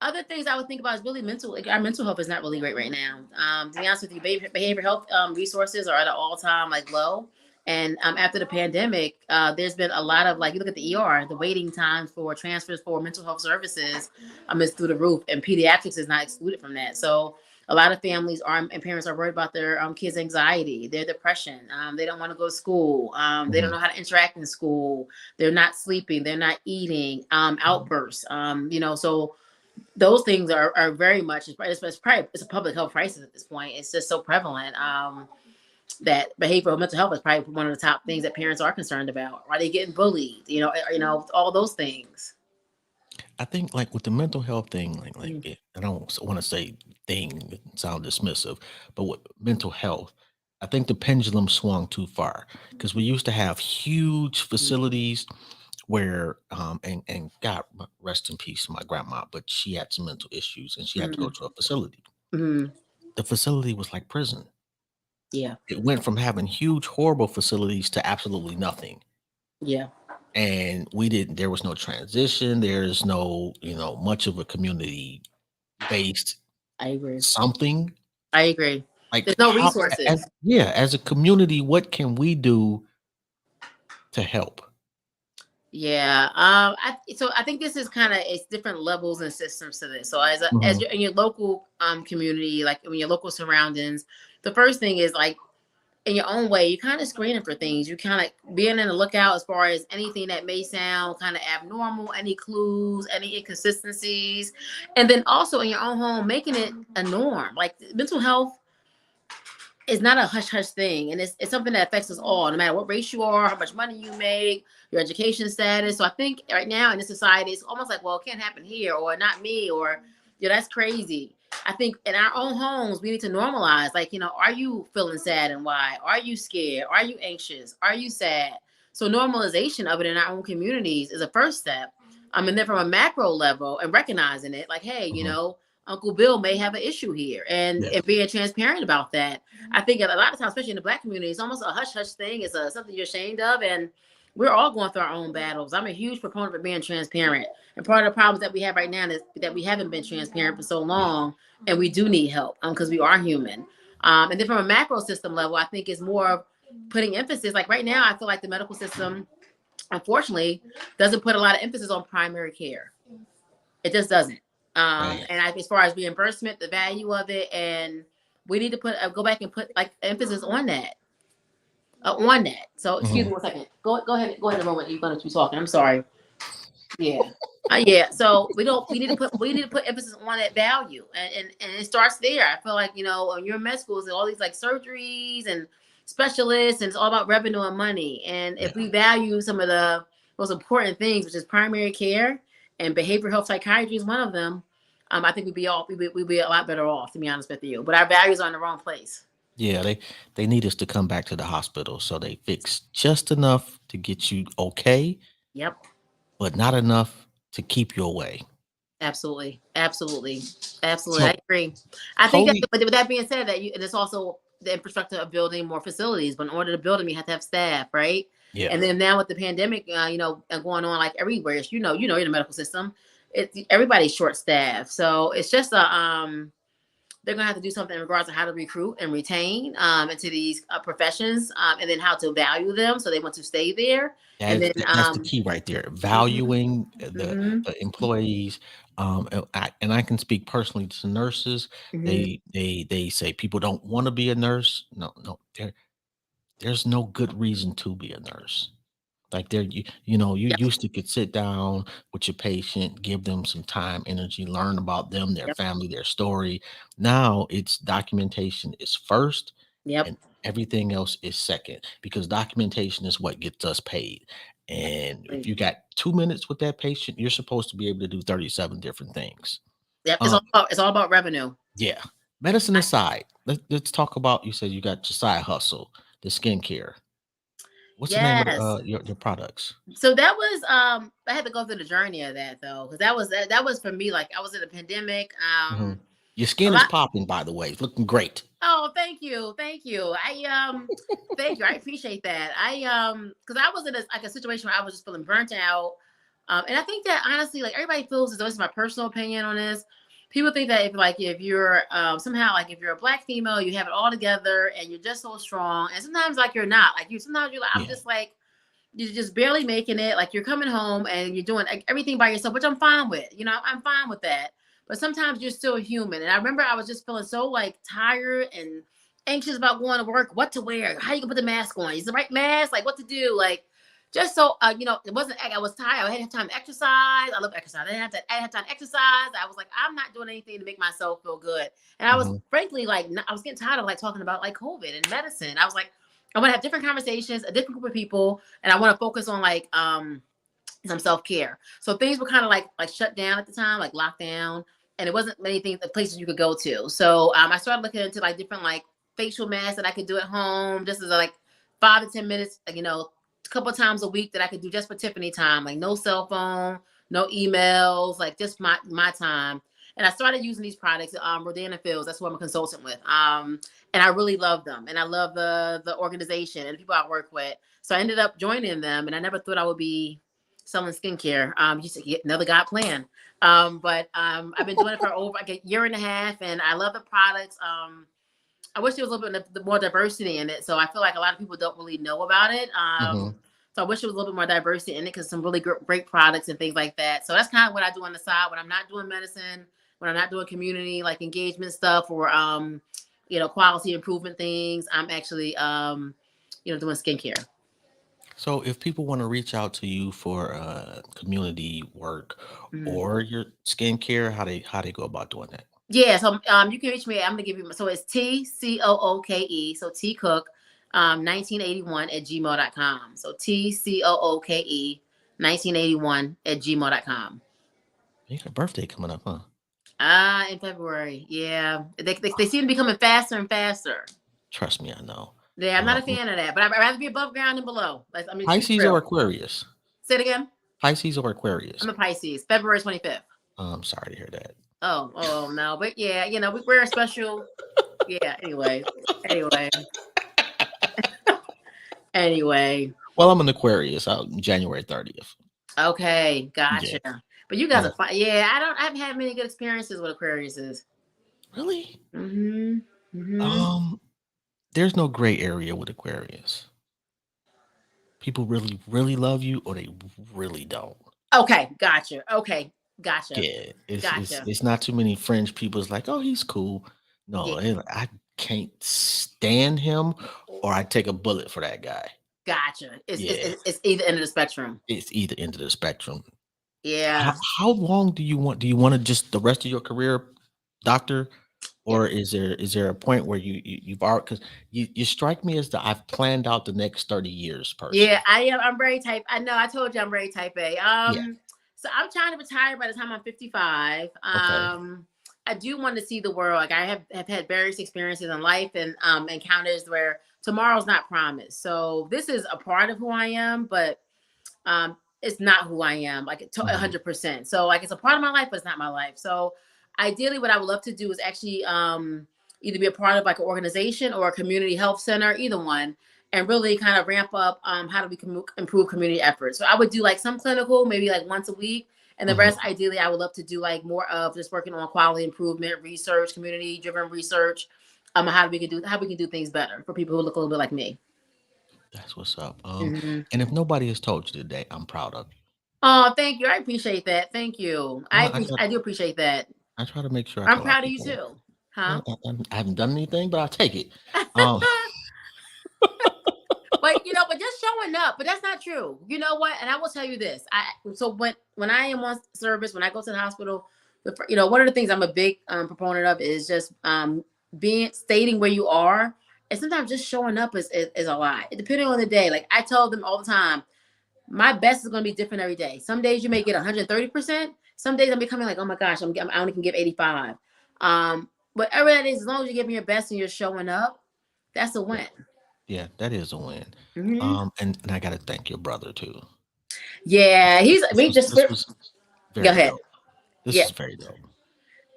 Other things I would think about is really mental. Like our mental health is not really great right now. To be honest with you, behavior health resources are at an all time like low. And after the pandemic, there's been a lot of like you look at the ER, the waiting times for transfers for mental health services is through the roof, and pediatrics is not excluded from that. So a lot of families are and parents are worried about their kids' anxiety, their depression. They don't want to go to school. They don't
Mhm.
know how to interact in school. They're not sleeping. They're not eating. Outbursts. So those things are very much it's a public health crisis at this point. It's just so prevalent that behavioral mental health is probably one of the top things that parents are concerned about. Are they getting bullied? All those things.
I think, like with the mental health thing,
Mm,
I don't want to say thing, it sound dismissive, but with mental health, I think the pendulum swung too far because we used to have huge
mm,
facilities where, and God rest in peace, my grandma, but she had some mental issues and she had to go
mm,
to a facility.
mm.
The facility was like prison.
Yeah,
It went from having huge, horrible facilities to absolutely nothing.
yeah,
And we didn't, there was no transition. There's no, much of a community based
I agree.
something.
I agree.
Like
There's no
how,
resources.
as a community, what can we do to help?
Yeah. I think this is kind of it's different levels and systems to this. So as
Mhm.
you're in your local community, like in your local surroundings, the first thing is like in your own way, you're kind of screening for things. You kind of being in the lookout as far as anything that may sound kind of abnormal, any clues, any inconsistencies. And then also in your own home, making it a norm. Like mental health is not a hush hush thing. And it's something that affects us all, no matter what race you are, how much money you make, your education status. So I think right now in this society, it's almost like, well, it can't happen here or not me or, that's crazy. I think in our own homes, we need to normalize, like, are you feeling sad and why? Are you scared? Are you anxious? Are you sad? So normalization of it in our own communities is a first step. And then from a macro level and recognizing it, like, hey,
Mhm.
Uncle Bill may have an issue here and
Yes.
being transparent about that. I think a lot of times, especially in the Black community, it's almost a hush hush thing. It's something you're ashamed of. And we're all going through our own battles. I'm a huge proponent for being transparent. And part of the problems that we have right now is that we haven't been transparent for so
Yeah.
long, and we do need help because we are human. And then from a macro system level, I think it's more of putting emphasis. Like right now, I feel like the medical system, unfortunately, doesn't put a lot of emphasis on primary care. It just doesn't.
Right.
And as far as reimbursement, the value of it, and we need to go back and put like emphasis on that. On that. So excuse me
Mhm.
1 second. Go ahead in the room when you're going to be talking. I'm sorry. Yeah. Yeah. So we need to put emphasis on that value, and it starts there. I feel like, when you're in med schools and all these like surgeries and specialists, and it's all about revenue and money. And
Yeah.
if we value some of the most important things, which is primary care and behavioral health psychiatry is one of them, I think we'd be a lot better off, to be honest with you. But our values are in the wrong place.
Yeah, they need us to come back to the hospital so they fix just enough to get you okay,
Yep.
but not enough to keep you away.
Absolutely. Absolutely. Absolutely. I
So
agree. I think that,
totally,
but with that being said, and it's also the infrastructure of building more facilities. But in order to build them, you have to have staff, right?
yeah,
And then now with the pandemic, going on like everywhere, you're in the medical system. Everybody's short staffed, so it's just they're gonna have to do something in regards to how to recruit and retain into these professions, and then how to value them so they want to stay there. And then,
that's the key right there.
mhm,
Valuing
mhm,
the employees. And I can speak personally to nurses.
mhm.
They say people don't want to be a nurse. No, no, there's no good reason to be a nurse. Like you
Yep,
used to could sit down with your patient, give them some time, energy, learn about them, their
yep,
family, their story. Now it's documentation is first
yep.
and everything else is second because documentation is what gets us paid. And if you got 2 minutes with that patient, you're supposed to be able to do 37 different things.
Yep,
Um,
it's all about revenue.
yeah. Medicine
I,
aside, let's talk about you said you got your side hustle, the skincare. What's the name of
yes.
your products?
So that was I had to go through the journey of that though, because that was for me. Like I was in a pandemic.
Mhm. Your
A
skin is
lot.
popping, by the way. It's looking great.
Oh, thank you. Thank you. I appreciate that. Because I was in a situation where I was just feeling burnt out. And I think that honestly, like everybody feels as though, this is my personal opinion on this. People think that if you're somehow, like if you're a black female, you have it all together and you're just so strong. And sometimes like you're not. Like sometimes you're like, I'm
Yeah.
just like, you're just barely making it. Like you're coming home and you're doing like, everything by yourself, which I'm fine with. I'm fine with that. But sometimes you're still human. And I remember I was just feeling so like tired and anxious about going to work, what to wear, how you can put the mask on, is the right mask, like what to do, like just so it wasn't. I was tired. I hadn't have time to exercise. I love exercise. I didn't have time to exercise. I was like, I'm not doing anything to make myself feel good. And I was
Mhm.
frankly like, I was getting tired of like talking about like COVID and medicine. I was like, I want to have different conversations, a different group of people, and I want to focus on like some self-care. So things were kind of like shut down at the time, like lockdown, and it wasn't many things, places you could go to. So I started looking into like different like facial masks that I could do at home, just as like 5 to 10 minutes, like, a couple of times a week that I could do just for Tiffany time, like no cell phone, no emails, like just my time. And I started using these products, Rodan and Fields. That's who I'm a consultant with. And I really love them, and I love the organization and the people I work with. So I ended up joining them, and I never thought I would be selling skincare. Just to get another God plan. But I've been doing it for over like a year and a half, and I love the products. I wish there was a little bit more diversity in it. So I feel like a lot of people don't really know about it.
Mhm.
So I wish there was a little bit more diversity in it, because some really great products and things like that. So that's kind of what I do on the side when I'm not doing medicine, when I'm not doing community like engagement stuff, or quality improvement things. I'm actually doing skincare.
So if people want to reach out to you for community work
Mhm.
or your skincare, how they go about doing that?
Yeah, so you can reach me. I'm gonna give you, so it's TCOOKE, so T Cook 1981 at gmail.com. So TCOOKE 1981 at gmail.com.
You got a birthday coming up, huh?
In February. Yeah. They seem to be coming faster and faster.
Trust me, I know.
Yeah, I'm not a
Um,
fan of that, but I'd rather be above ground than below. Like, I mean, keep it
Pisces or
real.
Aquarius?
Say it again.
Pisces or Aquarius?
I'm a Pisces, February 25th.
I'm sorry to hear that.
Oh no, but yeah, we're a special. Yeah. Anyway. Anyway.
Well, I'm an Aquarius out January 30th.
Okay,
Yeah.
gotcha. But you guys
Uh,
are fine. Yeah, I haven't had many good experiences with Aquariuses.
really?
Mm-hmm. Mm-hmm.
Um, there's no gray area with Aquarius. People really, really love you, or they really don't.
Okay, gotcha. Okay, gotcha.
Yeah, it's
Gotcha.
it's not too many French people. It's like, oh, he's cool.
Yeah,
No, I can't stand him, or I take a bullet for that guy.
gotcha.
Yeah,
It's either end of the spectrum.
it's either end of the spectrum.
Yeah.
How long do you want? Do you want to just the rest of your career, doctor,
Yeah.
or is there a point where you've already, because you strike me as the I've planned out the next 30 years person.
Yeah, I am. I'm very type. I know. I told you I'm very type A.
Yeah.
So I'm trying to retire by the time I'm 55.
Okay.
I do want to see the world. Like I have had various experiences in life and encounters where tomorrow's not promised. So this is a part of who I am, but it's not who I am. Like
Mhm.
100%. So like it's a part of my life, but it's not my life. So ideally, what I would love to do is actually either be a part of like an organization or a community health center, either one, and really kind of ramp up how do we improve community efforts. So I would do like some clinical, maybe like once a week, and the
Mhm.
rest ideally I would love to do like more of just working on quality improvement, research, community driven research, how we can do things better for people who look a little bit like me.
That's what's up.
Mhm.
And if nobody has told you today, I'm proud of you.
Oh, thank you. I appreciate that. Thank you.
Well, I try,
I do appreciate that.
I try to make sure I
I'm
tell our
proud of you
people that.
too. Huh?
Well, I haven't done anything, but I'll take it. Um,
But just showing up, but that's not true. You know what? And I will tell you this. When I am on service, when I go to the hospital, one of the things I'm a big proponent of is just being stating where you are, and sometimes just showing up is a lot. Depending on the day, like I tell them all the time, my best is going to be different every day. Some days you may get 130%. Some days I'm becoming like, oh my gosh, I only can give 85. Whatever that is, as long as you're giving your best and you're showing up, that's a win.
yeah, that is a win.
Mm-hmm.
And I got to thank your brother too.
Yeah,
This was
go
very
ahead.
dope. This
Yeah,
was very dope.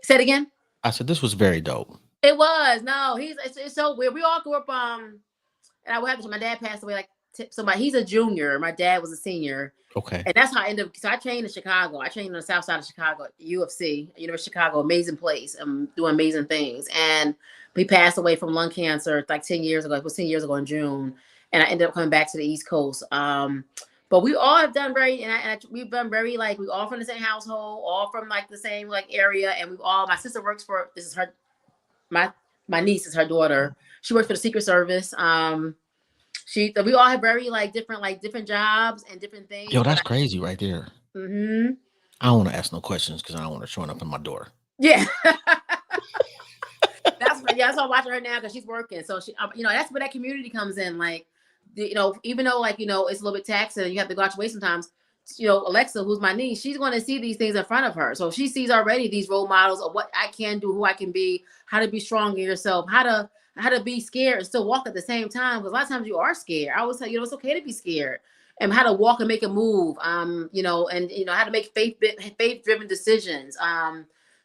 say it again.
I said this was very dope.
It was no, it's so weird. We all grew up. And what happened? My dad passed away. He's a junior. My dad was a senior,
Okay.
and that's how I ended up. So I trained in Chicago. I trained on the south side of Chicago, UFC, University of Chicago, amazing place, doing amazing things. And he passed away from lung cancer like 10 years ago. It was 10 years ago in June, and I ended up coming back to the East Coast. But we all have done very, we've done very like we all from the same household, all from like the same like area, and we've all. My sister works for this is her my niece is her daughter. She works for the Secret Service. We all have very like different jobs and different things.
Yo, that's crazy right there.
Mm-hmm.
I don't want to ask no questions because I don't want her showing up in my door.
Yeah. That's why I'm watching her now because she's working. So she, that's where that community comes in. Like, even though like it's a little bit taxing, you have to go out your way sometimes. Alexa, who's my niece, she's going to see these things in front of her. So she sees already these role models of what I can do, who I can be, how to be strong in yourself, how to be scared and still walk at the same time. Because a lot of times you are scared. I always tell it's okay to be scared, and how to walk and make a move. And how to make faith driven decisions.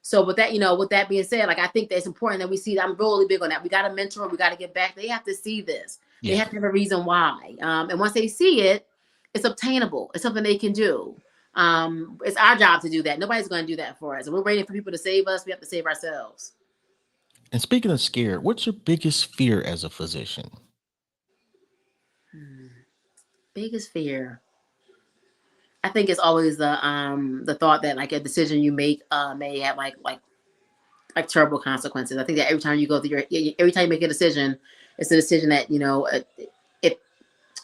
So with that being said, like I think that it's important that we see that. I'm really big on that. We got to mentor. We got to get back. They have to see this.
Yeah.
They have to have a reason why. And once they see it, it's obtainable. It's something they can do. It's our job to do that. Nobody's going to do that for us. And we're waiting for people to save us. We have to save ourselves.
And speaking of scared, what's your biggest fear as a physician?
Biggest fear. I think it's always the thought that like a decision you make may have like terrible consequences. I think that every time you make a decision, it's a decision that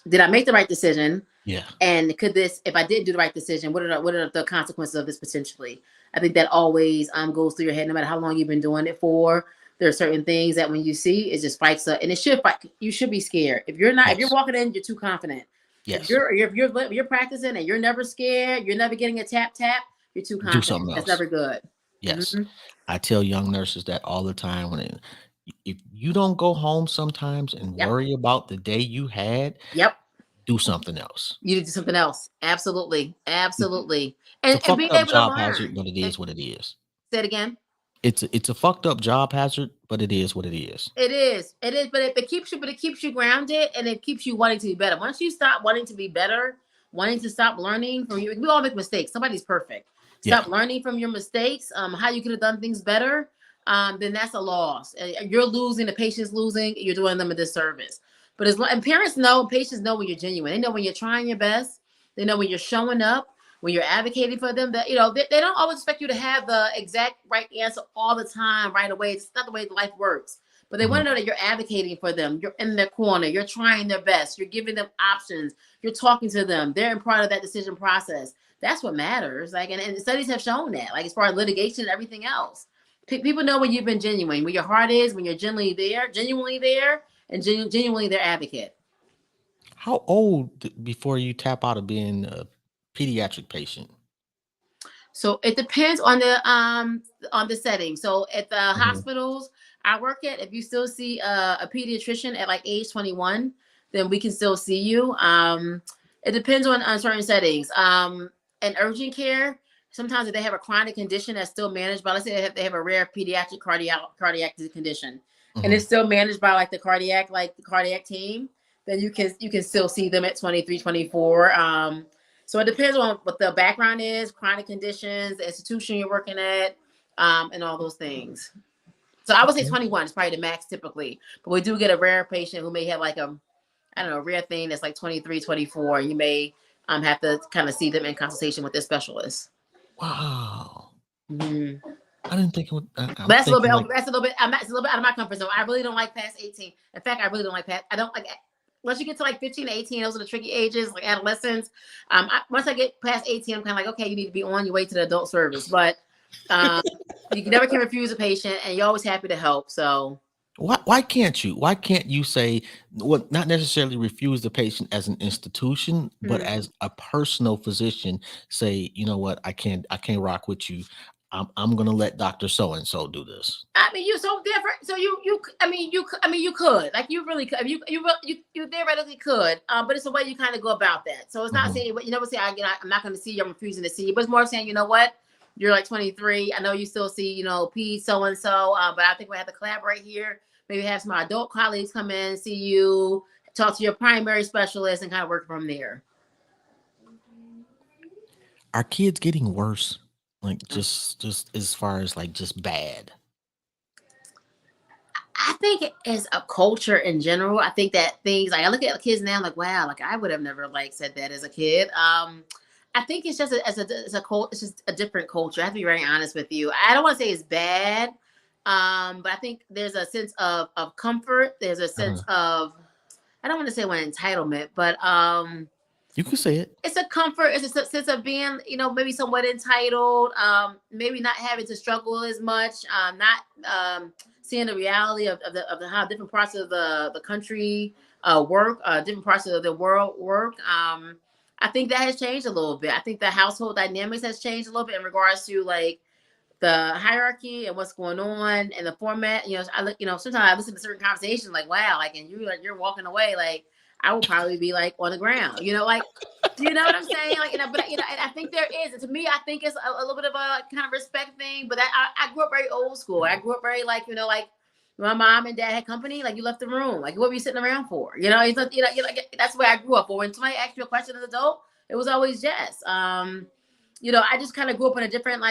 did I make the right decision?
Yeah.
And if I did do the right decision, what are the consequences of this potentially? I think that always goes through your head, no matter how long you've been doing it for. There are certain things that when you see, it just spikes up, and it should fight. You should be scared. If you're not,
Yes.
if you're walking in, you're too confident.
Yes.
If you're practicing and you're never scared, you're never getting a tap, you're too confident.
Do something else.
That's never good.
Yes.
Mhm.
I tell young nurses that all the time if you don't go home sometimes and
Yep.
worry about the day you had,
Yep.
do something else.
You need to do something else. Absolutely. Absolutely.
It's a
And being
fucked up
able to
job
learn.
hazard, but it is what it is.
Say it again.
It's a fucked up job hazard, but it is what it is.
It is, but it keeps you grounded, and it keeps you wanting to be better. Once you stop wanting to be better, wanting to stop learning from you, we all make mistakes. Nobody's perfect. Stop learning from your mistakes, how you could have done things better. then that's a loss. You're losing, the patient's losing, you're doing them a disservice. But and parents know, patients know when you're genuine. They know when you're trying your best. They know when you're showing up, when you're advocating for them. That they don't always expect you to have the exact right answer all the time, right away. It's not the way life works. But they want to know that you're advocating for them. You're in their corner. You're trying their best. You're giving them options. You're talking to them. They're in part of that decision process. That's what matters. Like, and studies have shown that. Like, as far as litigation and everything else, people know when you've been genuine, where your heart is, when you're genuinely there, and genuinely their advocate.
How old before you tap out of being a pediatric patient?
So it depends on the setting. So at the hospitals I work at, if you still see a pediatrician at like age 21, then we can still see you. It depends on certain settings. In urgent care, sometimes if they have a chronic condition that's still managed by, let's say they have a rare pediatric cardiac condition, and it's still managed by like the cardiac team, then you can still see them at 23, 24. So it depends on what the background is, chronic conditions, the institution you're working at, and all those things. So I would say 21 is probably the max typically, but we do get a rare patient who may have like a rare thing that's like 23, 24. You may have to kind of see them in consultation with their specialist.
Wow. I didn't think it would.
But that's a little bit. That's a little bit. It's a little bit out of my comfort zone. I really don't like past 18. In fact, I really don't like past. I don't like. Once you get to like 15 to 18, those are the tricky ages, like adolescence. Once I get past 18, I'm kind of like, okay, you need to be on your way to the adult service. But you never can refuse a patient, and you're always happy to help. So
why can't you? Why can't you say, well, not necessarily refuse the patient as an institution, but as a personal physician, say, you know what, I can't rock with you. I'm gonna let Dr. So and so do this.
I mean, you're so different. So you could, like, you really could. You theoretically could. But it's the way you kind of go about that. So it's not saying, you never say, I'm not going to see you. I'm refusing to see you. But it's more saying, you know what? You're like 23. I know you still see, P so and so. But I think we have to collaborate here. Maybe have some adult colleagues come in, see you, talk to your primary specialist, and kind of work from there.
Are kids getting worse? Like just as far as like just bad?
I think it is a culture in general. I think that things like I look at kids now, like, wow, like I would have never like said that as a kid. I think it's just it's just a different culture. I have to be very honest with you. I don't want to say it's bad, but I think there's a sense of comfort. There's a sense of, I don't want to say one entitlement, but
you can say it.
It's a comfort. It's a sense of being, maybe somewhat entitled, maybe not having to struggle as much, not seeing the reality of how different parts of the country work, different parts of the world work. I think that has changed a little bit. I think the household dynamics has changed a little bit in regards to like the hierarchy and what's going on and the format. Sometimes I listen to certain conversations like, wow, like, and you're walking away like, I will probably be like on the ground, like, do you know what I'm saying? Like, but and I think there is, and to me, I think it's a little bit of a kind of respect thing. But I grew up very old school. I grew up very like, like my mom and dad had company, like you left the room, like what were you sitting around for? It's not, that's the way I grew up. But when somebody asked you a question as an adult, it was always yes. I just kind of grew up in a different,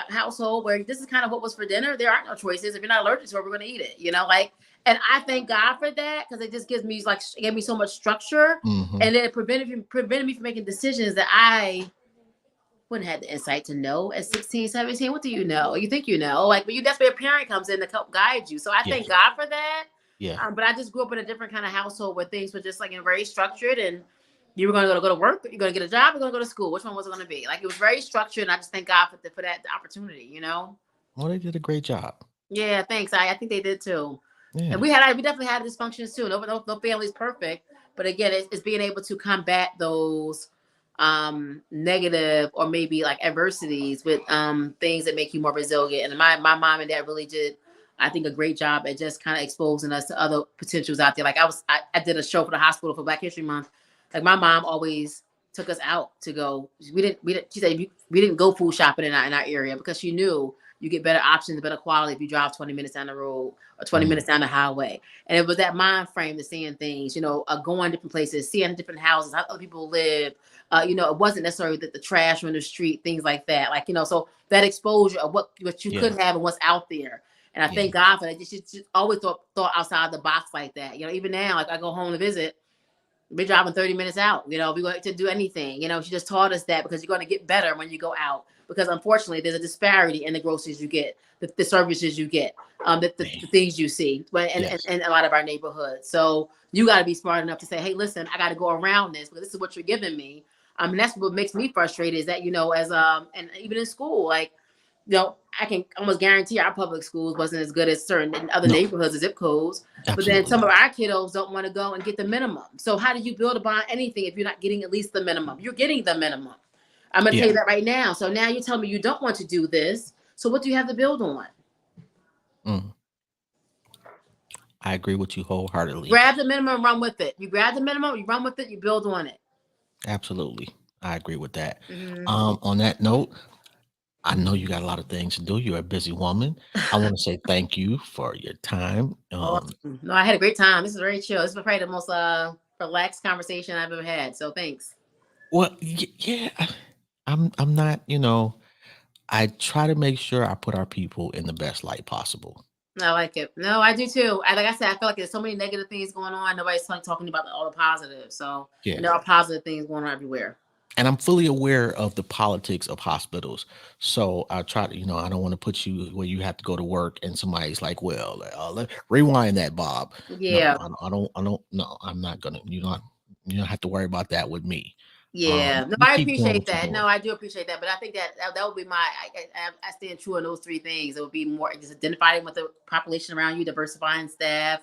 household where this is kind of what was for dinner. There aren't no choices. If you're not allergic to it, we're going to eat it, and I thank God for that because it just gave me so much structure, and then it prevented me from making decisions that I wouldn't have the insight to know at 16, 17. What do you know? You think you know, but that's where a parent comes in to help guide you. So I thank God for that.
Yeah.
But I just grew up in a different kind of household where things were just very structured, and you were going to go to work, you're going to get a job, you're going to go to school. Which one was it going to be? Like, it was very structured, and I just thank God for that opportunity.
Well, they did a great job.
Yeah, thanks. I think they did too.
Yeah.
And we definitely had dysfunctions too. No family's perfect, but again, it's being able to combat those negative or maybe like adversities with things that make you more resilient. And my mom and dad really did, I think, a great job at just kind of exposing us to other potentials out there. Like I did a show for the hospital for Black History Month. Like my mom always took us out to go. She said we didn't go food shopping in our area because she knew you get better options, better quality if you drive 20 minutes down the road or 20 minutes down the highway. And it was that mind frame to seeing things, going different places, seeing different houses, how other people live. It wasn't necessarily the trash on the street, things like that. So that exposure of what you could have and what's out there. And I
Yeah.
thank God for that. She always thought outside the box like that. You know, even now, like I go home to visit, we're driving 30 minutes out. You know, if we go to do anything, you know, she just taught us that because you're going to get better when you go out. Because unfortunately, there's a disparity in the groceries you get, the services you get, the things you see, and a lot of our neighborhoods. So you got to be smart enough to say, hey, listen, I got to go around this because this is what you're giving me. And that's what makes me frustrated is that, you know, as and even in school, like, you know, I can almost guarantee our public schools wasn't as good as certain in other neighborhoods or zip codes.
Absolutely.
But then some of our kiddos don't want to go and get the minimum. So how do you build upon anything if you're not getting at least the minimum? You're getting the minimum. I'm going to tell you that right now. So now you tell me you don't want to do this. So what do you have to build on?
I agree with you wholeheartedly.
Grab the minimum, run with it. You grab the minimum, you run with it, you build on it.
Absolutely. I agree with that. On that note, I know you got a lot of things to do. You're a busy woman. I want to say thank you for your time.
Awesome. No, I had a great time. This is very chill. This is probably the most relaxed conversation I've ever had. So thanks.
Well, yeah, I'm not, you know, I try to make sure I put our people in the best light possible.
I like it. No, I do too. Like I said, I feel like there's so many negative things going on. Nobody's talking about all the positives. So there are positive things going on everywhere.
And I'm fully aware of the politics of hospitals. So I try to, you know, I don't want to put you where you have to go to work and somebody's like, well, rewind that, Bob.
Yeah.
No, I'm not going to, you don't have to worry about that with me.
Yeah. No, I appreciate that. No, I do appreciate that. But I think that would be I stand true on those three things. It would be more just identifying with the population around you, diversifying staff.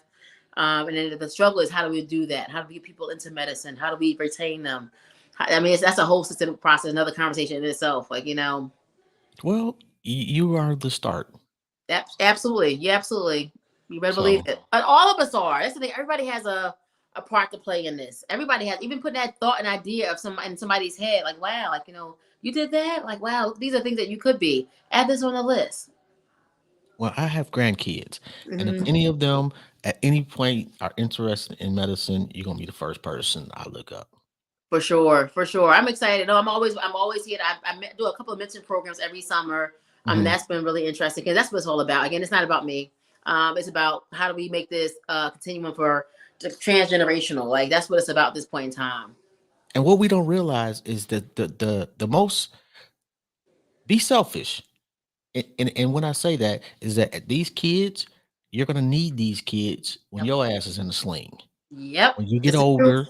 And then the struggle is, how do we do that? How do we get people into medicine? How do we retain them? I mean, that's a whole systemic process, another conversation in itself. Like, you know.
Well, you are the start.
Absolutely. Yeah, absolutely. You better believe it. But all of us are. That's the thing. Everybody has a part to play in this. Everybody has, even putting that thought and idea of in somebody's head, like, wow, like, you know, you did that? Like, wow, these are things that you could be. Add this on the list.
Well, I have grandkids, and if any of them at any point are interested in medicine, you're gonna be the first person I look up.
For sure, for sure. I'm excited. No, I'm always here. I do a couple of mentoring programs every summer. That's been really interesting because that's what it's all about. Again, it's not about me. It's about how do we make this continuum for transgenerational. Like that's what it's about at this point in time.
And what we don't realize is that the most be selfish. And when I say that is that these kids, you're gonna need these kids when your ass is in the sling.
Yep.
When you get older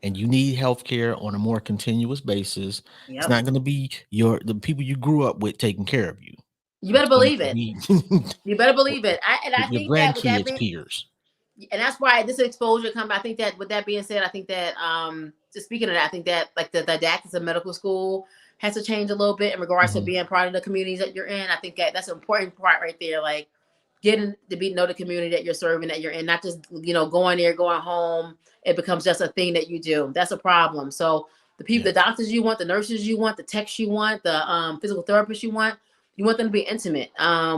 and you need healthcare on a more continuous basis, it's not gonna be the people you grew up with taking care of you.
You better believe it. You better believe it. I think
grandkids, peers.
And that's why this exposure comes. I think that with that being said, I think that just speaking of that, I think that like the didactics of medical school has to change a little bit in regards to being part of the communities that you're in. I think that's an important part right there. Like getting to know the community that you're serving, that you're in, not just, you know, going there, going home. It becomes just a thing that you do. That's a problem. So the people, the doctors you want, the nurses you want, the techs you want, the physical therapists you want them to be intimate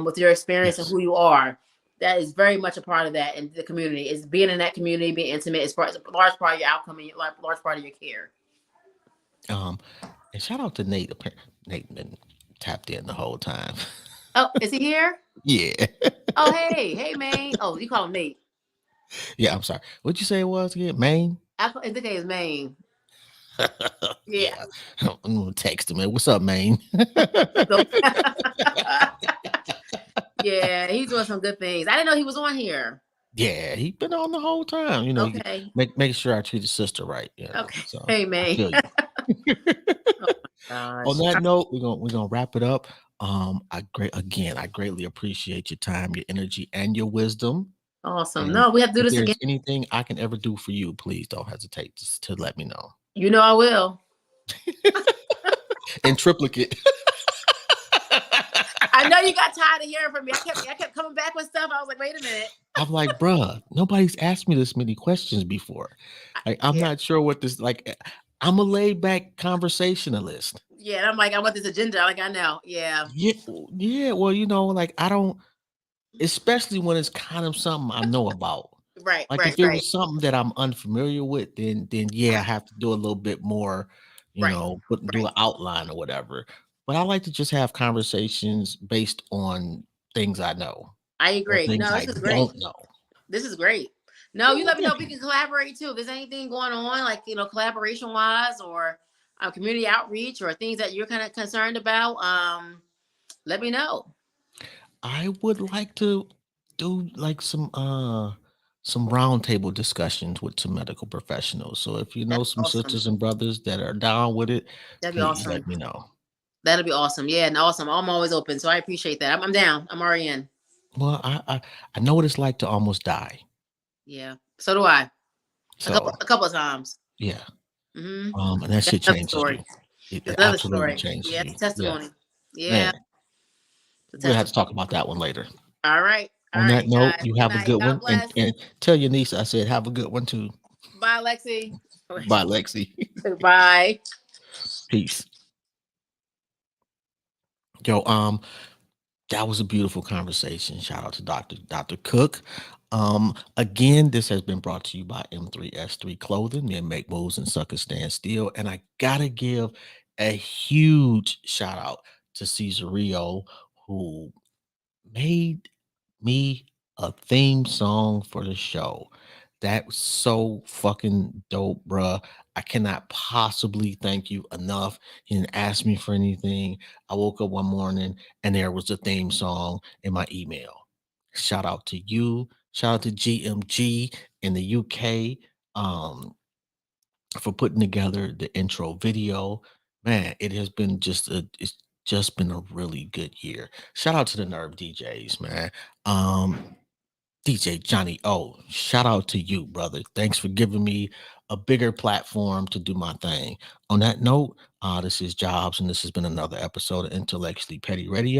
with your experience and who you are. That is very much a part of that in the community. Is being in that community, being intimate is a large part of your outcome and large part of your care.
And shout out to Nate. Nate been tapped in the whole time.
Oh, is he here?
Yeah.
Oh, hey, Maine. Oh, you call him Nate.
Yeah, I'm sorry. What'd you say it was again? Maine?
I think it is Maine. Yeah.
I'm gonna text him. What's up, Maine?
Yeah, he's doing some good things. I didn't know he was on here.
Yeah, he's been on the whole time. You know, make sure I treat his sister right. You know,
okay.
So
hey, man.
On that note, we're gonna wrap it up. I greatly appreciate your time, your energy, and your wisdom.
Awesome. And no, we have to do this again.
Anything I can ever do for you, please don't hesitate to let me know.
You know I will.
In triplicate.
I know you got tired of hearing from me. I kept coming back with stuff. I was like, wait a minute.
I'm like, bruh, nobody's asked me this many questions before. Like, I'm not sure what this like. I'm a laid back conversationalist.
Yeah, I'm like, I want this agenda. Like, I know. Yeah.
Yeah. Well, you know, like I don't, especially when it's kind of something I know about.
Right.
Like if it was something that I'm unfamiliar with, then I have to do a little bit more, you know, do an outline or whatever. But I like to just have conversations based on things I know.
I
or
agree.
things
No,
I
this is great.
don't know.
This is great. No, you
Well,
let me know
thank
if we
you.
can collaborate too. If there's anything going on, like collaboration wise, or community outreach, or things that you're kind of concerned about, let me know.
I would like to do like some roundtable discussions with some medical professionals. So if you know
That's
some
awesome.
sisters and brothers that are down with it,
That'd be
please let
awesome.
me know.
That'll be awesome. Yeah, and awesome. I'm always open, so I appreciate that. I'm down. I'm already in.
Well, I know what it's like to almost die.
Yeah. So do I. A couple
So
a couple of times.
yeah.
Mm-hmm.
And that
That's
shit
another
changes
story.
you. It
That's another
absolutely
story.
changes
Yeah, it's
you.
a
Yeah.
testimony. Yeah,
Man,
it's a
we'll have to
testimony.
talk about that one later.
All right. All
On that
right,
note,
guys.
you
Good
have a
night.
good
God
one. And,
bless.
and tell your niece I said have a good one too.
Bye, Lexi.
Bye, Lexi.
Bye.
Peace. Yo, that was a beautiful conversation. Shout out to Dr. Cooke. Again, this has been brought to you by M3S3 Clothing. Men make moves and suckers stand still. And I gotta give a huge shout out to Cesar Rio, who made me a theme song for the show. That was so fucking dope, bruh. I cannot possibly thank you enough. He didn't ask me for anything. I woke up one morning and there was a theme song in my email. Shout out to you. Shout out to GMG in the UK for putting together the intro video. Man, it has been it's just been a really good year. Shout out to the Nerve DJs, man. DJ Johnny O, shout out to you, brother. Thanks for giving me a bigger platform to do my thing. On that note, this is Jobs, and this has been another episode of Intellectually Petty Radio.